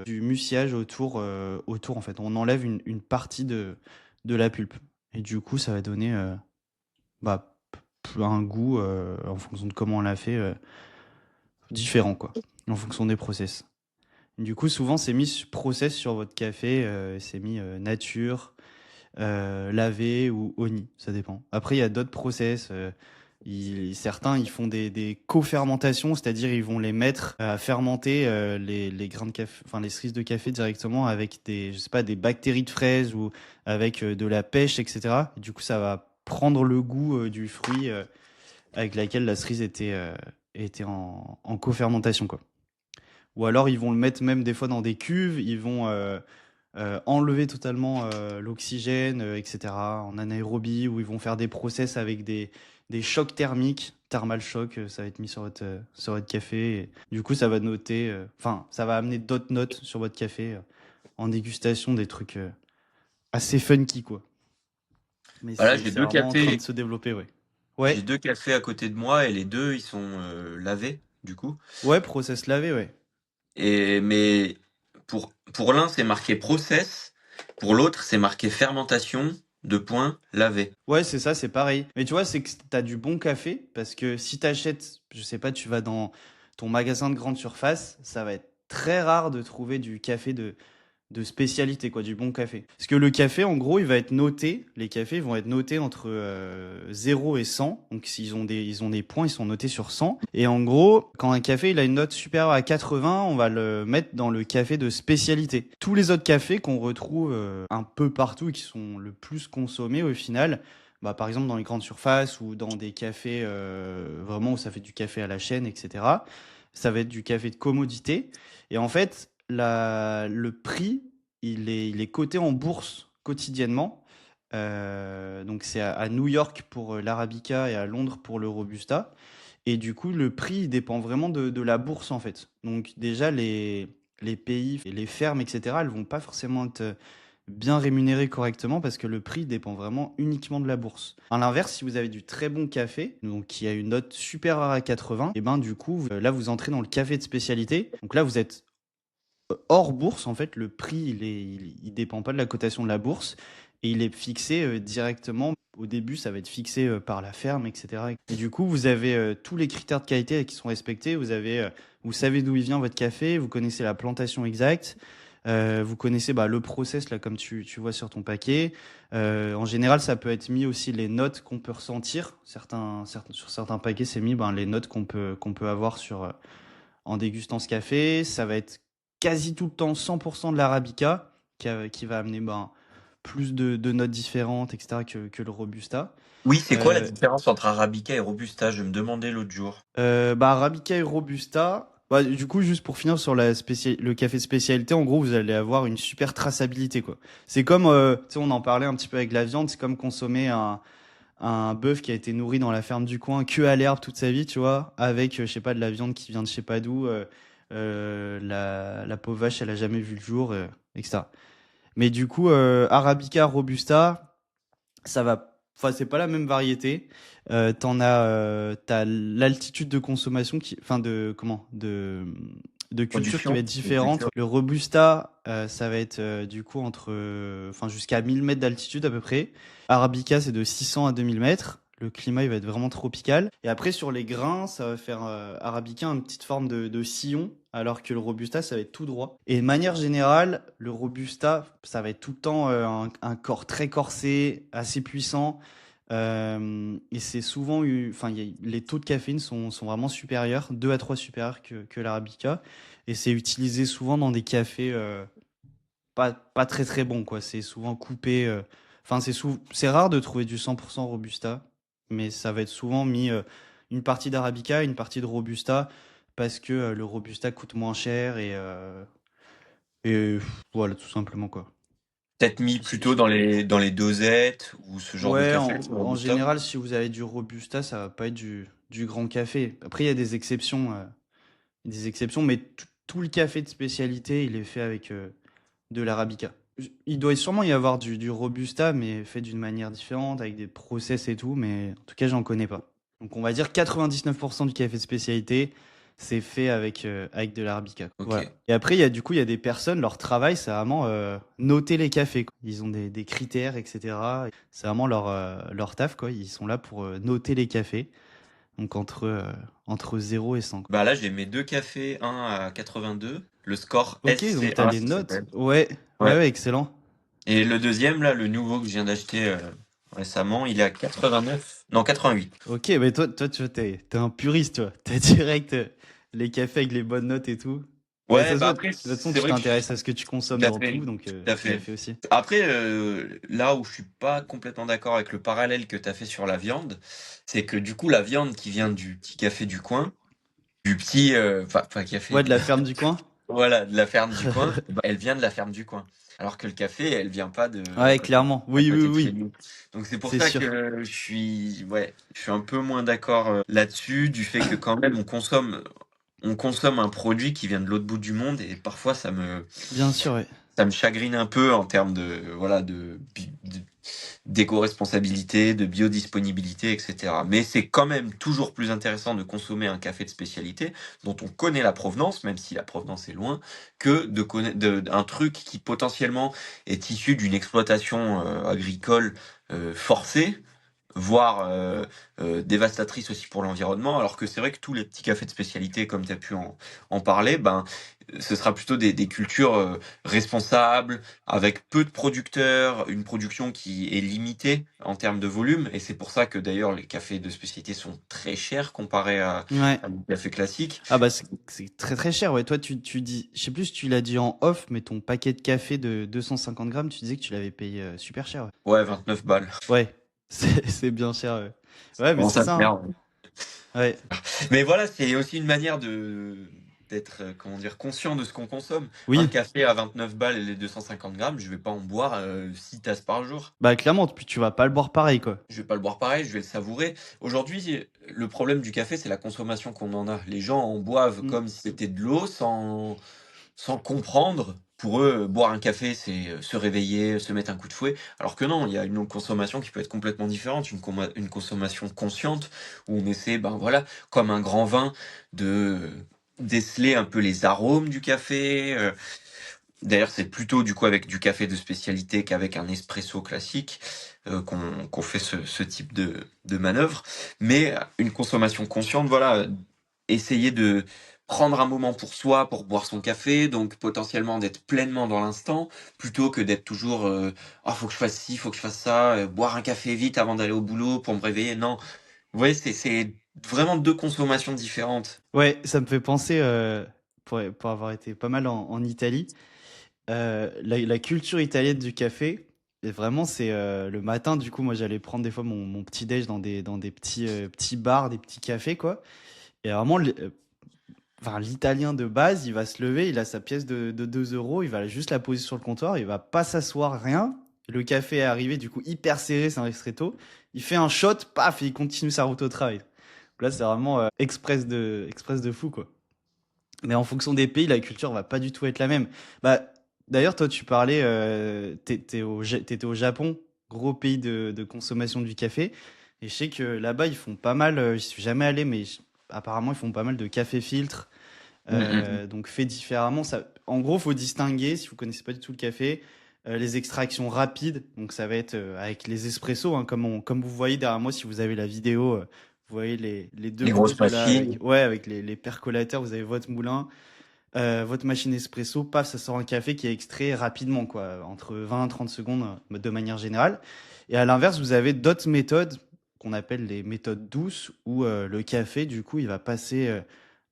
[SPEAKER 2] muciage autour, en fait. On enlève une partie de la pulpe. Et du coup, ça va donner bah, un goût en fonction de comment on l'a fait différent quoi, en fonction des process. Du coup, souvent c'est mis process sur votre café, c'est mis nature, lavé ou oni, ça dépend. Après, il y a d'autres process. Certains ils font des co-fermentations, c'est-à-dire ils vont les mettre à fermenter les grains de café, enfin les cerises de café directement avec je sais pas, des bactéries de fraises ou avec de la pêche, etc. Et du coup, ça va prendre le goût du fruit avec laquelle la cerise était en co-fermentation, quoi. Ou alors ils vont le mettre même des fois dans des cuves, ils vont enlever totalement l'oxygène, etc., en anaérobie, ou ils vont faire des process avec des chocs thermiques, thermal shock, ça va être mis sur votre café. Et du coup, ça va noter, enfin, ça va amener d'autres notes sur votre café en dégustation, des trucs assez funky, quoi. Mais
[SPEAKER 3] Voilà,
[SPEAKER 2] c'est vraiment en train de se développer, ouais.
[SPEAKER 3] j'ai
[SPEAKER 2] Ouais,
[SPEAKER 3] deux cafés à côté de moi et les deux, ils sont lavés, du coup.
[SPEAKER 2] ouais, process lavé, ouais.
[SPEAKER 3] Mais pour l'un, c'est marqué process, pour l'autre, c'est marqué fermentation, deux points, lavé.
[SPEAKER 2] Ouais, c'est ça, c'est pareil. Mais tu vois, c'est que t'as du bon café, parce que si t'achètes, je sais pas, tu vas dans ton magasin de grande surface, ça va être très rare de trouver du café de spécialité, quoi, du bon café. Parce que le café, en gros, il va être noté, les cafés vont être notés entre 0 et 100. Donc, ils ont des points, ils sont notés sur 100. Et en gros, quand un café, il a une note supérieure à 80, on va le mettre dans le café de spécialité. Tous les autres cafés qu'on retrouve un peu partout et qui sont le plus consommés au final, bah, par exemple dans les grandes surfaces ou dans des cafés vraiment où ça fait du café à la chaîne, etc. Ça va être du café de commodité. Et en fait, le prix, il est coté en bourse quotidiennement. Donc c'est à New York pour l'Arabica et à Londres pour le Robusta. Et du coup, le prix il dépend vraiment de la bourse en fait. Donc déjà, les pays, et les fermes, etc., elles vont pas forcément être bien rémunérées correctement parce que le prix dépend vraiment uniquement de la bourse. À l'inverse, si vous avez du très bon café, donc qui a une note supérieure à 80, et ben du coup, là vous entrez dans le café de spécialité. Donc là, vous êtes hors bourse, en fait, le prix, il dépend pas de la cotation de la bourse et il est fixé directement. Au début, ça va être fixé par la ferme, etc. Et du coup, vous avez tous les critères de qualité qui sont respectés. Vous savez d'où il vient votre café, vous connaissez la plantation exacte, vous connaissez le process là, comme tu vois sur ton paquet. En général, ça peut être mis aussi les notes qu'on peut ressentir. Sur certains paquets, c'est mis les notes qu'on peut avoir en dégustant ce café. Ça va être quasi tout le temps 100% de l'Arabica qui va amener plus de notes différentes, etc., que le Robusta.
[SPEAKER 3] Oui, c'est quoi la
[SPEAKER 2] Euh,
[SPEAKER 3] différence entre Arabica et Robusta? Je me demandais l'autre jour.
[SPEAKER 2] Arabica et Robusta, du coup, juste pour finir sur le café spécialité, en gros, vous allez avoir une super traçabilité, quoi. C'est comme, tu sais, on en parlait un petit peu avec la viande, c'est comme consommer un bœuf qui a été nourri dans la ferme du coin, que à l'herbe toute sa vie, tu vois, avec, je sais pas, de la viande qui vient de je sais pas d'où, la pauvre vache, elle a jamais vu le jour, etc. Mais du coup, Arabica, Robusta, ça va. Enfin, c'est pas la même variété. T'as l'altitude de consommation enfin de culture qui va être
[SPEAKER 3] Production de
[SPEAKER 2] différente.
[SPEAKER 3] culture.
[SPEAKER 2] Le Robusta, ça va être du coup enfin jusqu'à 1000 mètres d'altitude à peu près. Arabica, c'est de 600 à 2000 mètres. Le climat, il va être vraiment tropical. Et après, sur les grains, ça va faire Arabica une petite forme de sillon, alors que le Robusta, ça va être tout droit. Et de manière générale, le Robusta, ça va être tout le temps un corps très corsé, assez puissant. Et c'est souvent enfin, les taux de caféine sont vraiment supérieurs, 2 à 3 supérieurs que l'Arabica. Et c'est utilisé souvent dans des cafés pas très très bons, quoi. C'est souvent coupé. Enfin, c'est rare de trouver du 100% Robusta, mais ça va être souvent mis une partie d'Arabica, une partie de Robusta, parce que le Robusta coûte moins cher et voilà, tout simplement, quoi.
[SPEAKER 3] Peut-être mis plutôt dans les dosettes ou ce genre de
[SPEAKER 2] Ouais,
[SPEAKER 3] café, le
[SPEAKER 2] en
[SPEAKER 3] Robusta.
[SPEAKER 2] général, si vous avez du Robusta, ça va pas être du grand café. Après, il y a des exceptions, mais tout le café de spécialité, il est fait avec de l'Arabica. Il doit sûrement y avoir du Robusta, mais fait d'une manière différente, avec des process et tout, mais en tout cas, j'en connais pas. Donc, on va dire 99% du café de spécialité, c'est fait avec de l'Arabica. Voilà.
[SPEAKER 3] Ok.
[SPEAKER 2] Et après, il y a des personnes, leur travail, c'est vraiment noter les cafés, quoi. Ils ont des critères, etc. C'est vraiment leur taf, quoi. Ils sont là pour noter les cafés. Donc, entre 0 et 100, quoi.
[SPEAKER 3] Bah là, j'ai mes deux cafés, un à 82, le score
[SPEAKER 2] Ok, donc t'as
[SPEAKER 3] SCA,
[SPEAKER 2] les
[SPEAKER 3] ça
[SPEAKER 2] notes.
[SPEAKER 3] s'appelle.
[SPEAKER 2] Ouais, ouais,
[SPEAKER 3] Ouais.
[SPEAKER 2] ouais, excellent.
[SPEAKER 3] Et le deuxième, là, le nouveau que je viens d'acheter récemment, il est à 89. Non, 88.
[SPEAKER 2] Ok, mais toi, tu vois, t'es un puriste, toi. T'as direct les cafés avec les bonnes notes et tout. Mais
[SPEAKER 3] Ouais,
[SPEAKER 2] ça se
[SPEAKER 3] bah
[SPEAKER 2] voit, de
[SPEAKER 3] après,
[SPEAKER 2] toute façon,
[SPEAKER 3] c'est
[SPEAKER 2] tu
[SPEAKER 3] vrai que
[SPEAKER 2] t'intéresses à ce que tu
[SPEAKER 3] tout
[SPEAKER 2] consommes
[SPEAKER 3] à
[SPEAKER 2] dans
[SPEAKER 3] fait,
[SPEAKER 2] tout, donc
[SPEAKER 3] tout à
[SPEAKER 2] tu l'as
[SPEAKER 3] fait.
[SPEAKER 2] fait aussi.
[SPEAKER 3] Après, là où je suis pas complètement d'accord avec le parallèle que tu as fait sur la viande, c'est que du coup, la viande qui vient du petit café du coin, du petit, enfin, pas café,
[SPEAKER 2] Ouais, de la ferme du coin?
[SPEAKER 3] voilà, de la ferme du coin, bah, elle vient de la ferme du coin. Alors que le café, elle vient pas de
[SPEAKER 2] Ouais, clairement.
[SPEAKER 3] à
[SPEAKER 2] Oui, oui,
[SPEAKER 3] côté de chez
[SPEAKER 2] oui,
[SPEAKER 3] nous. Donc c'est pour
[SPEAKER 2] c'est
[SPEAKER 3] ça
[SPEAKER 2] sûr.
[SPEAKER 3] que ouais, je suis un peu moins d'accord là-dessus, du fait que quand même on consomme un produit qui vient de l'autre bout du monde et parfois
[SPEAKER 2] Bien sûr, ouais.
[SPEAKER 3] ça me chagrine un peu en termes voilà, d'éco-responsabilité, de biodisponibilité, etc. Mais c'est quand même toujours plus intéressant de consommer un café de spécialité dont on connaît la provenance, même si la provenance est loin, que de connaître un truc qui potentiellement est issu d'une exploitation agricole forcée, voire dévastatrice aussi pour l'environnement, alors que c'est vrai que tous les petits cafés de spécialité, comme tu as pu en parler, ben, ce sera plutôt des cultures responsables, avec peu de producteurs, une production qui est limitée en termes de volume, et c'est pour ça que d'ailleurs les cafés de spécialité sont très chers comparés
[SPEAKER 2] Ouais.
[SPEAKER 3] à des cafés classiques.
[SPEAKER 2] Ah bah c'est très très cher, ouais. Toi, tu dis, je sais plus si tu l'as dit en off, mais ton paquet de café de 250 grammes, tu disais que tu l'avais payé super cher, ouais.
[SPEAKER 3] Ouais, 29 balles.
[SPEAKER 2] Ouais, c'est bien cher, ouais. Ouais, mais
[SPEAKER 3] Comment
[SPEAKER 2] c'est
[SPEAKER 3] ça
[SPEAKER 2] ça, hein.
[SPEAKER 3] merde.
[SPEAKER 2] Ouais.
[SPEAKER 3] Mais voilà, c'est aussi une manière d'être, comment dire, conscient de ce qu'on consomme. Un
[SPEAKER 2] Oui.
[SPEAKER 3] café à 29 balles et les 250 grammes, je vais pas en boire 6 tasses par jour.
[SPEAKER 2] Bah clairement, puis tu vas pas le boire pareil, quoi.
[SPEAKER 3] Je vais pas le boire pareil, je vais le savourer. Aujourd'hui, le problème du café, c'est la consommation qu'on en a. Les gens en boivent
[SPEAKER 2] Mm.
[SPEAKER 3] comme si c'était de l'eau sans comprendre. Pour eux, boire un café, c'est se réveiller, se mettre un coup de fouet. Alors que non, il y a une consommation qui peut être complètement différente, une consommation consciente, où on essaie, ben voilà, comme un grand vin, de déceler un peu les arômes du café. D'ailleurs, c'est plutôt du coup avec du café de spécialité qu'avec un espresso classique qu'on fait ce type de manœuvre. Mais une consommation consciente, voilà, essayer de prendre un moment pour soi, pour boire son café, donc potentiellement d'être pleinement dans l'instant, plutôt que d'être toujours ah faut que je fasse ci, faut que je fasse ça, boire un café vite avant d'aller au boulot pour me réveiller. Non, vous voyez, c'est vraiment deux consommations différentes.
[SPEAKER 2] Ouais, ça me fait penser, pour avoir été pas mal en Italie, la culture italienne du café, et vraiment, c'est le matin, du coup, moi j'allais prendre des fois mon petit déj dans des petits bars, des petits cafés, quoi. Et vraiment, enfin, l'italien de base, il va se lever, il a sa pièce de 2 euros, il va juste la poser sur le comptoir, il va pas s'asseoir, rien. Le café est arrivé, du coup, hyper serré, c'est un ristretto. Il fait un shot, paf, et il continue sa route au travail. Donc là, c'est vraiment express de fou, quoi. Mais en fonction des pays, la culture va pas du tout être la même. Bah, d'ailleurs, toi, tu parlais, t'étais au Japon, gros pays de consommation du café. Et je sais que là-bas, ils font pas mal, je suis jamais allé, mais apparemment, ils font pas mal de café filtre.
[SPEAKER 3] Mm, mm,
[SPEAKER 2] Donc fait différemment. Ça, en gros, faut distinguer, si vous connaissez pas du tout le café, les extractions rapides. Donc ça va être avec les espressos, hein, comme vous voyez derrière moi, si vous avez la vidéo, vous voyez les deux
[SPEAKER 3] les grosses
[SPEAKER 2] boucles là, avec,
[SPEAKER 3] machines.
[SPEAKER 2] ouais, avec les percolateurs, vous avez votre moulin, votre machine espresso, paf, ça sort un café qui est extrait rapidement, quoi, entre 20 et 30 secondes de manière générale. Et à l'inverse, vous avez d'autres méthodes qu'on appelle les méthodes douces, où le café, du coup, il va passer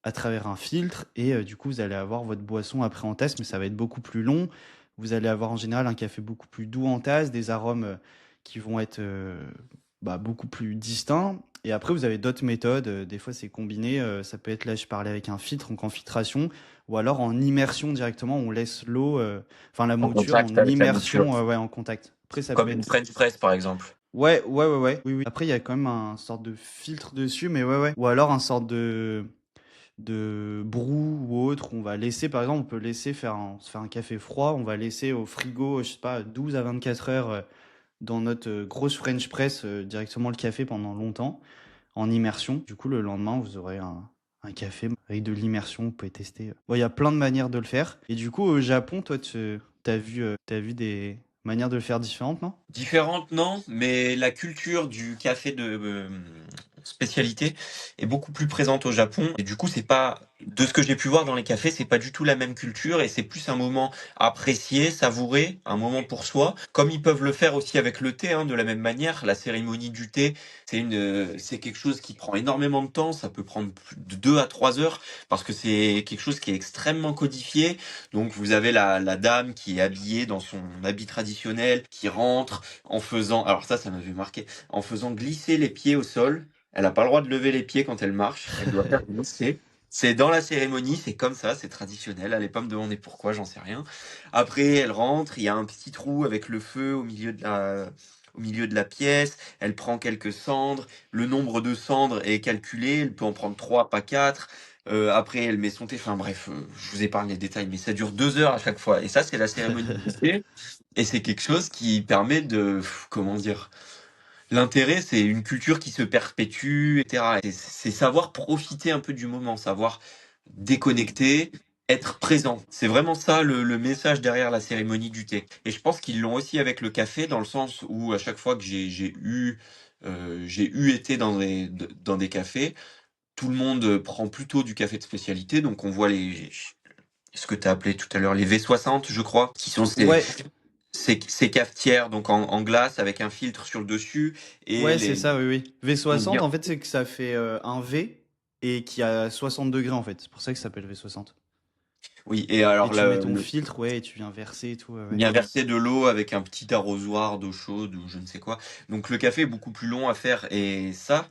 [SPEAKER 2] à travers un filtre, et du coup, vous allez avoir votre boisson après en tasse, mais ça va être beaucoup plus long. Vous allez avoir en général un café beaucoup plus doux en tasse, des arômes qui vont être beaucoup plus distincts. Et après, vous avez d'autres méthodes. Des fois, c'est combiné. Ça peut être, là, je parlais avec un filtre, donc en filtration, ou alors en immersion directement. On laisse l'eau, enfin la
[SPEAKER 3] En
[SPEAKER 2] mouture en
[SPEAKER 3] contact avec la mouture.
[SPEAKER 2] immersion, ouais, en contact. Après, ça peut
[SPEAKER 3] Comme une
[SPEAKER 2] être.
[SPEAKER 3] French press, par exemple.
[SPEAKER 2] Ouais, ouais, ouais, ouais. Oui, oui. Après, il y a quand même un sorte de filtre dessus, mais ouais, ouais. Ou alors un sorte de brou ou autre. On va laisser, par exemple, on peut laisser se faire un café froid. On va laisser au frigo, je sais pas, 12 à 24 heures dans notre grosse French press directement le café pendant longtemps en immersion. Du coup, le lendemain, vous aurez un café avec de l'immersion. Vous pouvez tester. Bon, il y a plein de manières de le faire. Et du coup, au Japon, toi, t'as vu des manières de le faire différentes, non?
[SPEAKER 3] Différentes, non, mais la culture du café de spécialité est beaucoup plus présente au Japon. Et du coup, c'est pas, de ce que j'ai pu voir dans les cafés, c'est pas du tout la même culture et c'est plus un moment apprécié, savouré, un moment pour soi. Comme ils peuvent le faire aussi avec le thé, hein, de la même manière. La cérémonie du thé, c'est quelque chose qui prend énormément de temps. Ça peut prendre plus de 2 à 3 heures parce que c'est quelque chose qui est extrêmement codifié. Donc, vous avez la dame qui est habillée dans son habit traditionnel, qui rentre en faisant, alors ça m'avait marqué, en faisant glisser les pieds au sol. Elle n'a pas le droit de lever les pieds quand elle marche. Elle doit faire glisser. C'est dans la cérémonie, c'est comme ça, c'est traditionnel. Allez pas me demander pourquoi, j'en sais rien. Après, elle rentre, il y a un petit trou avec le feu au milieu de la pièce. Elle prend quelques cendres. Le nombre de cendres est calculé. Elle peut en prendre 3, pas 4. Après, elle met son thé. Enfin bref, je vous épargne les détails, mais ça dure 2 heures à chaque fois. Et ça, c'est la cérémonie du thé. Et c'est quelque chose qui permet de, comment dire, l'intérêt, c'est une culture qui se perpétue, etc. Et c'est savoir profiter un peu du moment, savoir déconnecter, être présent. C'est vraiment ça le message derrière la cérémonie du thé. Et je pense qu'ils l'ont aussi avec le café, dans le sens où à chaque fois que j'ai eu été dans des cafés, tout le monde prend plutôt du café de spécialité. Donc on voit ce que tu as appelé tout à l'heure les V60, je crois, qui sont
[SPEAKER 2] Ouais,
[SPEAKER 3] ces cafetières donc en glace avec un filtre sur le dessus et
[SPEAKER 2] ouais, c'est
[SPEAKER 3] les
[SPEAKER 2] ça, oui, oui.
[SPEAKER 3] donc
[SPEAKER 2] V60,
[SPEAKER 3] bien.
[SPEAKER 2] en fait, c'est que ça fait un V et qui a 60 degrés, en fait. C'est pour ça que ça s'appelle V60.
[SPEAKER 3] Oui, et
[SPEAKER 2] Et
[SPEAKER 3] alors
[SPEAKER 2] tu mets ton filtre, ouais, et tu viens verser et tout, ouais, ouais.
[SPEAKER 3] bien verser de l'eau avec un petit arrosoir d'eau chaude ou je ne sais quoi. Donc le café est beaucoup plus long à faire et ça,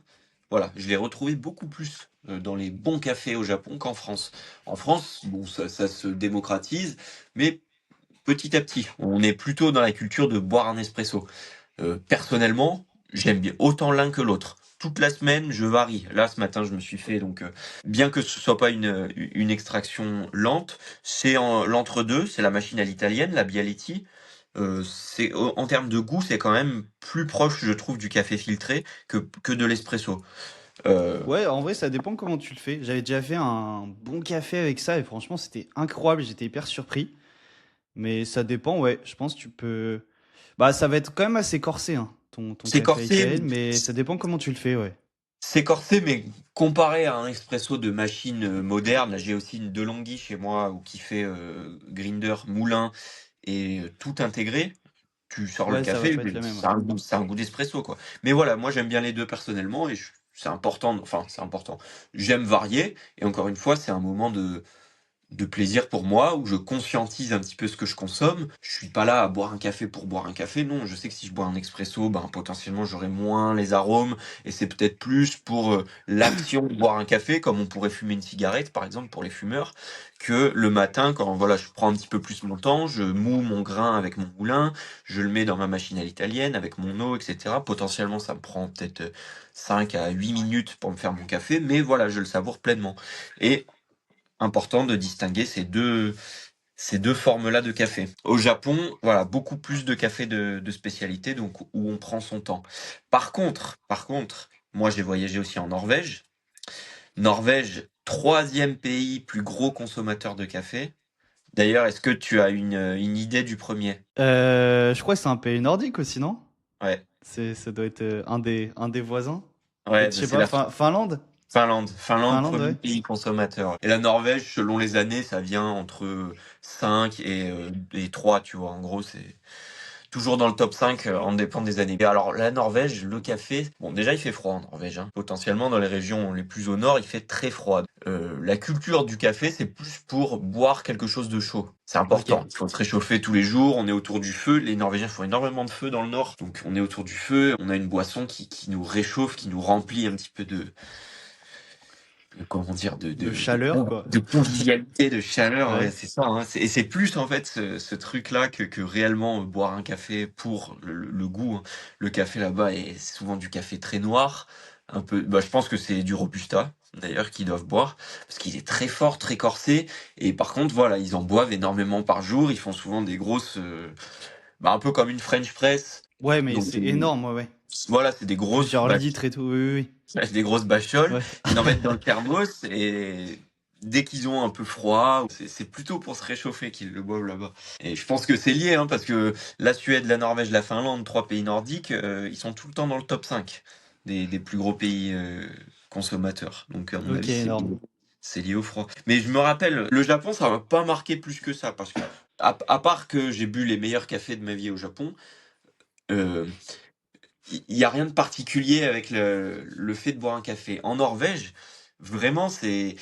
[SPEAKER 3] voilà, je l'ai retrouvé beaucoup plus dans les bons cafés au Japon qu'en France. En France, bon, ça se démocratise, mais petit à petit, on est plutôt dans la culture de boire un espresso. Personnellement, j'aime bien autant l'un que l'autre. Toute la semaine, je varie. Là, ce matin, je me suis fait donc, bien que ce soit pas une extraction lente, c'est l'entre-deux, c'est la machine à l'italienne, la Bialetti. En termes de goût, c'est quand même plus proche, je trouve, du café filtré que de l'espresso. Euh,
[SPEAKER 2] Ouais, en vrai, ça dépend comment tu le fais. J'avais déjà fait un bon café avec ça et franchement, c'était incroyable. J'étais hyper surpris. Mais ça dépend, ouais. Je pense que tu peux. Bah, ça va être quand même assez corsé, hein, ton
[SPEAKER 3] c'est
[SPEAKER 2] café à
[SPEAKER 3] corsé,
[SPEAKER 2] l'italienne, mais ça dépend comment tu le fais, ouais.
[SPEAKER 3] C'est corsé, mais comparé à un espresso de machine moderne, là j'ai aussi une DeLonghi chez moi ou qui fait grinder, moulin et tout intégré. Tu sors le
[SPEAKER 2] Ouais, ça va
[SPEAKER 3] café,
[SPEAKER 2] pas être la même, ouais.
[SPEAKER 3] c'est un goût d'espresso quoi. Mais voilà, moi j'aime bien les deux personnellement et c'est important, enfin c'est important. J'aime varier et encore une fois, c'est un moment de plaisir pour moi, où je conscientise un petit peu ce que je consomme. Je suis pas là à boire un café pour boire un café, non. Je sais que si je bois un expresso, ben, potentiellement j'aurai moins les arômes, et c'est peut-être plus pour l'action de boire un café, comme on pourrait fumer une cigarette, par exemple, pour les fumeurs, que le matin, quand voilà, je prends un petit peu plus mon temps, je moue mon grain avec mon moulin, je le mets dans ma machine à l'italienne, avec mon eau, etc. Potentiellement, ça me prend peut-être 5 à 8 minutes pour me faire mon café, mais voilà, je le savoure pleinement. Et important de distinguer ces deux formes-là de café. Au Japon, voilà, beaucoup plus de café de spécialité, donc où on prend son temps. Par contre, moi j'ai voyagé aussi en Norvège. Norvège, troisième pays plus gros consommateur de café. D'ailleurs, est-ce que tu as une idée du premier?
[SPEAKER 2] Je crois que c'est un pays nordique aussi, non?
[SPEAKER 3] Ouais,
[SPEAKER 2] Ça doit être un des voisins.
[SPEAKER 3] ouais,
[SPEAKER 2] Peut-être, je
[SPEAKER 3] bah,
[SPEAKER 2] sais
[SPEAKER 3] c'est
[SPEAKER 2] pas,
[SPEAKER 3] la
[SPEAKER 2] Finlande?
[SPEAKER 3] Finlande. Finlande,
[SPEAKER 2] Finlande,
[SPEAKER 3] premier
[SPEAKER 2] ouais.
[SPEAKER 3] pays consommateur. Et la Norvège, selon les années, ça vient entre 5 et 3, tu vois. En gros, c'est toujours dans le top 5, en dépend des années. Et alors, la Norvège, le café, bon, déjà, il fait froid en Norvège, hein. Potentiellement, dans les régions les plus au nord, il fait très froid. La culture du café, c'est plus pour boire quelque chose de chaud. C'est
[SPEAKER 2] Ok.
[SPEAKER 3] important. Il faut se réchauffer tous les jours. On est autour du feu. Les Norvégiens font énormément de feu dans le nord. Donc, on est autour du feu. On a une boisson qui nous réchauffe, qui nous remplit un petit peu comment dire,
[SPEAKER 2] De chaleur, quoi.
[SPEAKER 3] de convivialité, de chaleur, ouais,
[SPEAKER 2] Ouais.
[SPEAKER 3] c'est ça, hein. Et c'est plus en fait ce truc-là que réellement boire un café pour le goût, hein. Le café là-bas est souvent du café très noir, un peu. Bah, je pense que c'est du robusta d'ailleurs qu'ils doivent boire parce qu'il est très fort, très corsé. Et par contre, voilà, ils en boivent énormément par jour. Ils font souvent des grosses, bah, un peu comme une French press.
[SPEAKER 2] Ouais, mais
[SPEAKER 3] Donc
[SPEAKER 2] c'est énorme, ouais, ouais.
[SPEAKER 3] voilà, c'est des grosses
[SPEAKER 2] Plusieurs litres et tout, oui, oui.
[SPEAKER 3] des grosses bachioles,
[SPEAKER 2] Ouais.
[SPEAKER 3] ils en mettent dans le thermos et dès qu'ils ont un peu froid, c'est plutôt pour se réchauffer qu'ils le boivent là-bas. Et je pense que c'est lié, hein, parce que la Suède, la Norvège, la Finlande, trois pays nordiques, ils sont tout le temps dans le top 5 des plus gros pays consommateurs. Donc à mon
[SPEAKER 2] Ok,
[SPEAKER 3] avis,
[SPEAKER 2] énorme.
[SPEAKER 3] c'est lié au froid. Mais je me rappelle, le Japon, ça m'a pas marqué plus que ça, parce que à part que j'ai bu les meilleurs cafés de ma vie au Japon, euh, il y a rien de particulier avec le fait de boire un café. En Norvège, vraiment, c'est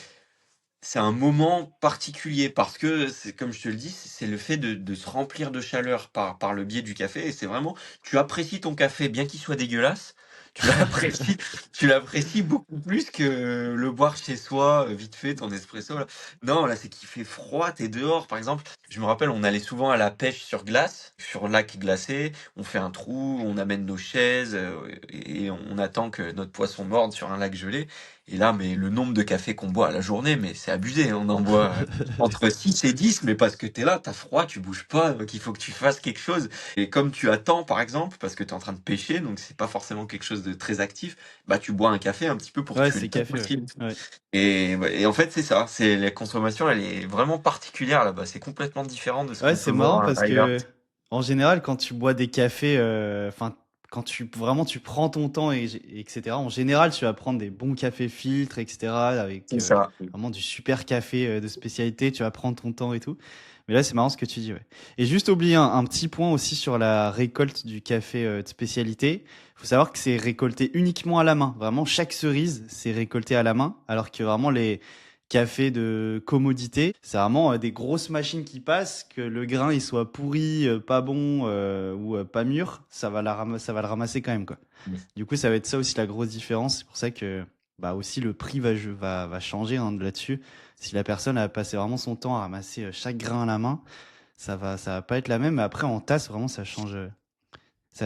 [SPEAKER 3] un moment particulier parce que c'est comme je te le dis, c'est le fait de se remplir de chaleur par le biais du café et c'est vraiment tu apprécies ton café bien qu'il soit dégueulasse, tu l'apprécies tu l'apprécies beaucoup plus que le boire chez soi, vite fait ton espresso là. Non, là c'est qu'il fait froid, tu dehors par exemple. Je me rappelle, on allait souvent à la pêche sur glace, sur lac glacé, on fait un trou, on amène nos chaises, et on attend que notre poisson morde sur un lac gelé. Et là, mais le nombre de cafés qu'on boit à la journée, mais c'est abusé, hein. On en boit entre 6 et 10, mais parce que t'es là, t'as froid, tu bouges pas, donc il faut que tu fasses quelque chose. Et comme tu attends, par exemple, parce que t'es en train de pêcher, donc c'est pas forcément quelque chose de très actif, bah tu bois un café un petit peu pour
[SPEAKER 2] Ouais,
[SPEAKER 3] tuer le
[SPEAKER 2] c'est
[SPEAKER 3] temps
[SPEAKER 2] café, ouais.
[SPEAKER 3] aussi.
[SPEAKER 2] Ouais.
[SPEAKER 3] Et en fait, c'est ça, c'est la consommation, elle est vraiment particulière là-bas. C'est complètement différent de ce
[SPEAKER 2] Ouais,
[SPEAKER 3] qu'on peut
[SPEAKER 2] c'est marrant
[SPEAKER 3] voir
[SPEAKER 2] parce
[SPEAKER 3] ailleurs.
[SPEAKER 2] que, en général, quand tu bois des cafés, enfin, quand tu prends ton temps etc., en général, tu vas prendre des bons cafés filtres, etc., avec
[SPEAKER 3] C'est ça.
[SPEAKER 2] vraiment du super café de spécialité, tu vas prendre ton temps et tout. Mais là, c'est marrant ce que tu dis, ouais. Et juste oublier un petit point aussi sur la récolte du café de spécialité. Il faut savoir que c'est récolté uniquement à la main. Vraiment, chaque cerise, c'est récolté à la main, alors que vraiment les cafés de commodité, c'est vraiment des grosses machines qui passent, que le grain il soit pourri, pas bon ou pas mûr, ça va le ramasser quand même quoi. Du coup, ça va être ça aussi la grosse différence. C'est pour ça que bah aussi le prix va changer hein, là-dessus. Si la personne a passé vraiment son temps à ramasser chaque grain à la main, ça va pas être la même. Mais après en tasse, vraiment ça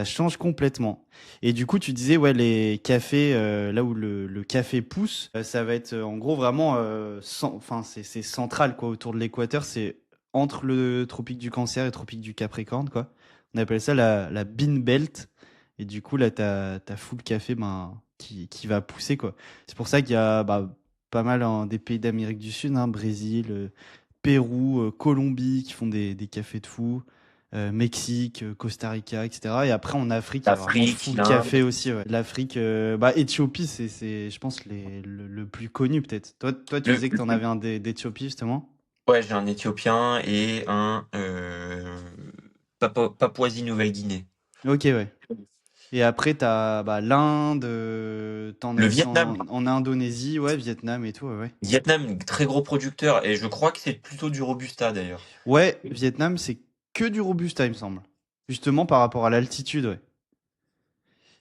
[SPEAKER 2] change complètement. Et du coup, tu disais, ouais, les cafés, là où le café pousse, ça va être en gros vraiment, enfin, c'est central, quoi, autour de l'équateur. C'est entre le tropique du Cancer et le tropique du Capricorne, quoi. On appelle ça la Bean Belt. Et du coup, là, t'as full café, ben, qui va pousser, quoi. C'est pour ça qu'il y a, bah, pas mal hein, des pays d'Amérique du Sud, hein, Brésil, Pérou, Colombie, qui font des cafés de fou. Mexique, Costa Rica, etc. Et après en Afrique, il y a vraiment
[SPEAKER 3] L'Afrique,
[SPEAKER 2] full
[SPEAKER 3] l'Inde.
[SPEAKER 2] café aussi. Ouais. L'Afrique, bah Éthiopie, je pense, le plus connu peut-être. Toi, tu
[SPEAKER 3] Le,
[SPEAKER 2] disais que t'en avais un d'Éthiopie justement.
[SPEAKER 3] ouais, j'ai un Éthiopien et un Papouasie-Nouvelle-Guinée.
[SPEAKER 2] Ok, ouais. Et après, t'as bah, l'Inde, t'en as
[SPEAKER 3] Le
[SPEAKER 2] aussi
[SPEAKER 3] Vietnam.
[SPEAKER 2] en Indonésie, ouais, Vietnam et tout, ouais. Ouais,
[SPEAKER 3] Vietnam, très gros producteur, et je crois que c'est plutôt du Robusta d'ailleurs.
[SPEAKER 2] ouais, Vietnam, c'est que du Robusta, il me semble. Justement par rapport à l'altitude, ouais.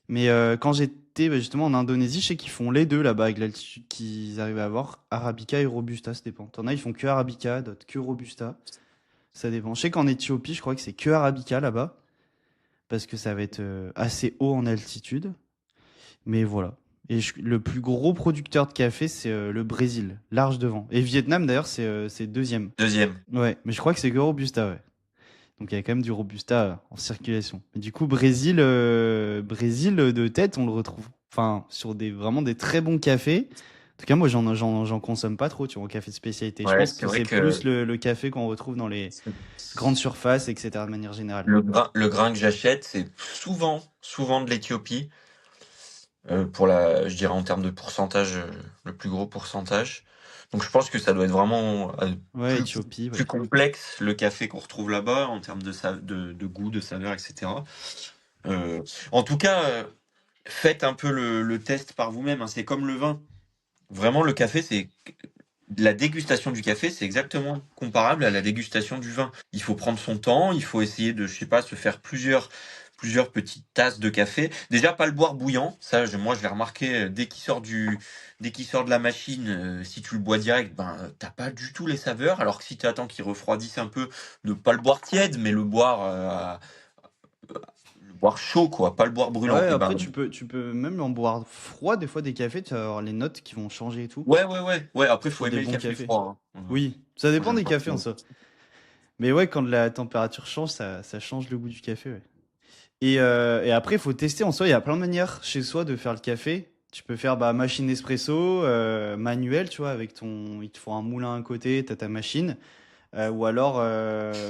[SPEAKER 2] Mais quand j'étais bah, justement en Indonésie, je sais qu'ils font les deux là-bas avec l'altitude qu'ils arrivent à avoir. Arabica et Robusta, ça dépend. T'en as, ils font que Arabica, d'autres que Robusta. Ça dépend. Je sais qu'en Éthiopie, je crois que c'est que Arabica là-bas. Parce que ça va être assez haut en altitude. Mais voilà. Et le plus gros producteur de café, c'est le Brésil, large devant. Et Vietnam, d'ailleurs, c'est deuxième.
[SPEAKER 3] Deuxième.
[SPEAKER 2] Ouais, mais je crois que c'est que Robusta, ouais. Donc il y a quand même du Robusta en circulation. Mais du coup, Brésil de tête, on le retrouve. Enfin, sur vraiment des très bons cafés. En tout cas, moi, j'en consomme pas trop, tu vois, en café de spécialité. Je
[SPEAKER 3] Ouais,
[SPEAKER 2] pense
[SPEAKER 3] c'est
[SPEAKER 2] que
[SPEAKER 3] vrai
[SPEAKER 2] c'est
[SPEAKER 3] que
[SPEAKER 2] plus le café qu'on retrouve dans les grandes surfaces, etc., de manière générale.
[SPEAKER 3] le grain que j'achète, c'est souvent de l'Éthiopie. Je dirais en termes de pourcentage, le plus gros pourcentage. Donc je pense que ça doit être vraiment
[SPEAKER 2] Ouais, Éthiopie,
[SPEAKER 3] plus
[SPEAKER 2] ouais.
[SPEAKER 3] complexe, le café qu'on retrouve là-bas, en termes de goût, de saveur, etc. Euh, En tout cas, faites un peu le test par vous-même, hein. C'est comme le vin. Vraiment, le café, c'est la dégustation du café, c'est exactement comparable à la dégustation du vin. Il faut prendre son temps, il faut essayer de, je sais pas, se faire plusieurs petites tasses de café. Déjà, pas le boire bouillant. Ça, moi, je l'ai remarqué dès qu'il sort de la machine. Si tu le bois direct, ben, t'as pas du tout les saveurs. Alors que si tu attends qu'il refroidisse un peu, ne pas le boire tiède, mais le boire chaud, quoi, pas le boire brûlant.
[SPEAKER 2] Ouais,
[SPEAKER 3] Et ben,
[SPEAKER 2] après, tu peux même en boire froid, des fois, des cafés, tu vas avoir les notes qui vont changer et tout,
[SPEAKER 3] ouais. Après, faut
[SPEAKER 2] sur des
[SPEAKER 3] aimer le
[SPEAKER 2] bons
[SPEAKER 3] café
[SPEAKER 2] cafés.
[SPEAKER 3] froid, hein.
[SPEAKER 2] Oui, ça
[SPEAKER 3] Moi,
[SPEAKER 2] dépend
[SPEAKER 3] j'aime
[SPEAKER 2] des
[SPEAKER 3] pas
[SPEAKER 2] cafés en
[SPEAKER 3] trop.
[SPEAKER 2] soi. Mais ouais, quand la température change, ça change le goût du café, ouais. Et après, il faut tester en soi. Il y a plein de manières chez soi de faire le café. Tu peux faire machine espresso, manuel, tu vois, il te faut un moulin à côté, t'as ta machine. Ou alors,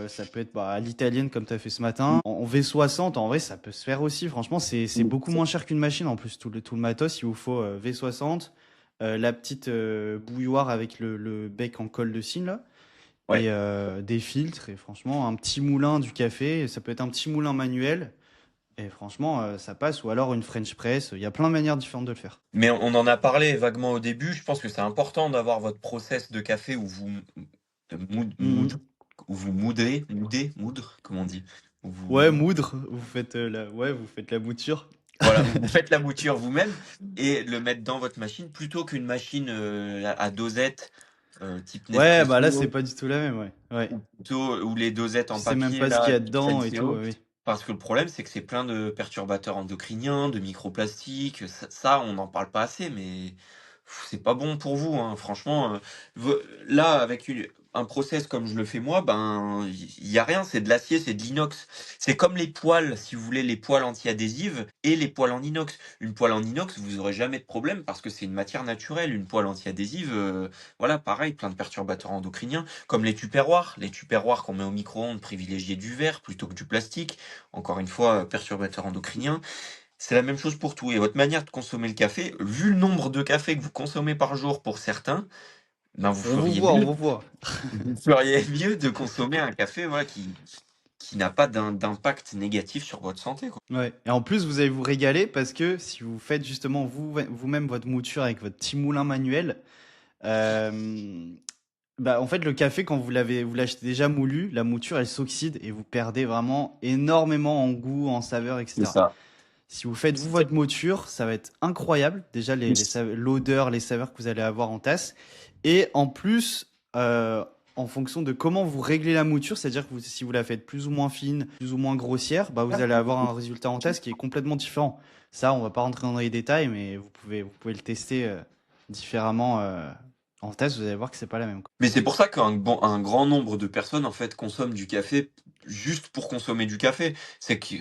[SPEAKER 2] ça peut être à l'italienne comme tu as fait ce matin. En V60, en vrai, ça peut se faire aussi. Franchement, c'est beaucoup moins cher qu'une machine. En plus, tout le matos, il vous faut V60, la petite bouilloire avec le bec en colle de cygne, là,
[SPEAKER 3] Ouais.
[SPEAKER 2] et des filtres. Et franchement, un petit moulin du café. Ça peut être un petit moulin manuel. Et franchement, ça passe. Ou alors une French press. Il y a plein de manières différentes de le faire.
[SPEAKER 3] Mais on en a parlé vaguement au début. Je pense que c'est important d'avoir votre process de café où vous
[SPEAKER 2] Mhm.
[SPEAKER 3] où vous moudre, comment on dit? Où
[SPEAKER 2] Ouais,
[SPEAKER 3] vous,
[SPEAKER 2] moudre. Vous faites la mouture.
[SPEAKER 3] voilà, où vous faites la mouture vous-même et le mettre dans votre machine plutôt qu'une machine à dosette type
[SPEAKER 2] Ouais, bah là, c'est
[SPEAKER 3] Nespresso
[SPEAKER 2] pas du tout la même, ouais. Ouais.
[SPEAKER 3] ou les dosettes
[SPEAKER 2] Tu
[SPEAKER 3] en
[SPEAKER 2] sais même
[SPEAKER 3] papier
[SPEAKER 2] pas ce qu'il
[SPEAKER 3] là,
[SPEAKER 2] y a
[SPEAKER 3] type
[SPEAKER 2] dedans et tout,
[SPEAKER 3] Senseo.
[SPEAKER 2] oui.
[SPEAKER 3] Parce que le problème, c'est que c'est plein de perturbateurs endocriniens, de microplastiques. Ça, on n'en parle pas assez, mais c'est pas bon pour vous, hein. Franchement, là, avec un process comme je le fais moi, ben, il y a rien. C'est de l'acier, c'est de l'inox. C'est comme les poêles, si vous voulez, les poêles anti-adhésives et les poêles en inox. Une poêle en inox, vous aurez jamais de problème parce que c'est une matière naturelle. Une poêle anti-adhésive, voilà, pareil, plein de perturbateurs endocriniens. Comme les tupperwares qu'on met au micro-ondes, privilégier du verre plutôt que du plastique. Encore une fois, perturbateur endocrinien. C'est la même chose pour tout. Et votre manière de consommer le café, vu le nombre de cafés que vous consommez par jour pour certains, ben
[SPEAKER 2] On vous voit.
[SPEAKER 3] vous feriez mieux de consommer un café voilà, qui n'a pas d'impact négatif sur votre santé, quoi.
[SPEAKER 2] Ouais. Et en plus, vous allez vous régaler parce que si vous faites justement vous-même votre mouture avec votre petit moulin manuel, euh, en fait, le café, quand vous l'achetez déjà moulu, la mouture, elle s'oxyde et vous perdez vraiment énormément en goût, en saveur,
[SPEAKER 3] C'est
[SPEAKER 2] etc.
[SPEAKER 3] ça.
[SPEAKER 2] Si vous faites vous votre mouture, ça va être incroyable. Déjà, l'odeur, les saveurs que vous allez avoir en tasse. Et en plus, en fonction de comment vous réglez la mouture, c'est-à-dire que si vous la faites plus ou moins fine, plus ou moins grossière, vous allez avoir un résultat en tasse qui est complètement différent. Ça, on va pas rentrer dans les détails, mais vous pouvez le tester différemment en tasse. Vous allez voir que c'est pas la même, quoi.
[SPEAKER 3] Mais c'est pour ça un grand nombre de personnes en fait consomment du café juste pour consommer du café. C'est que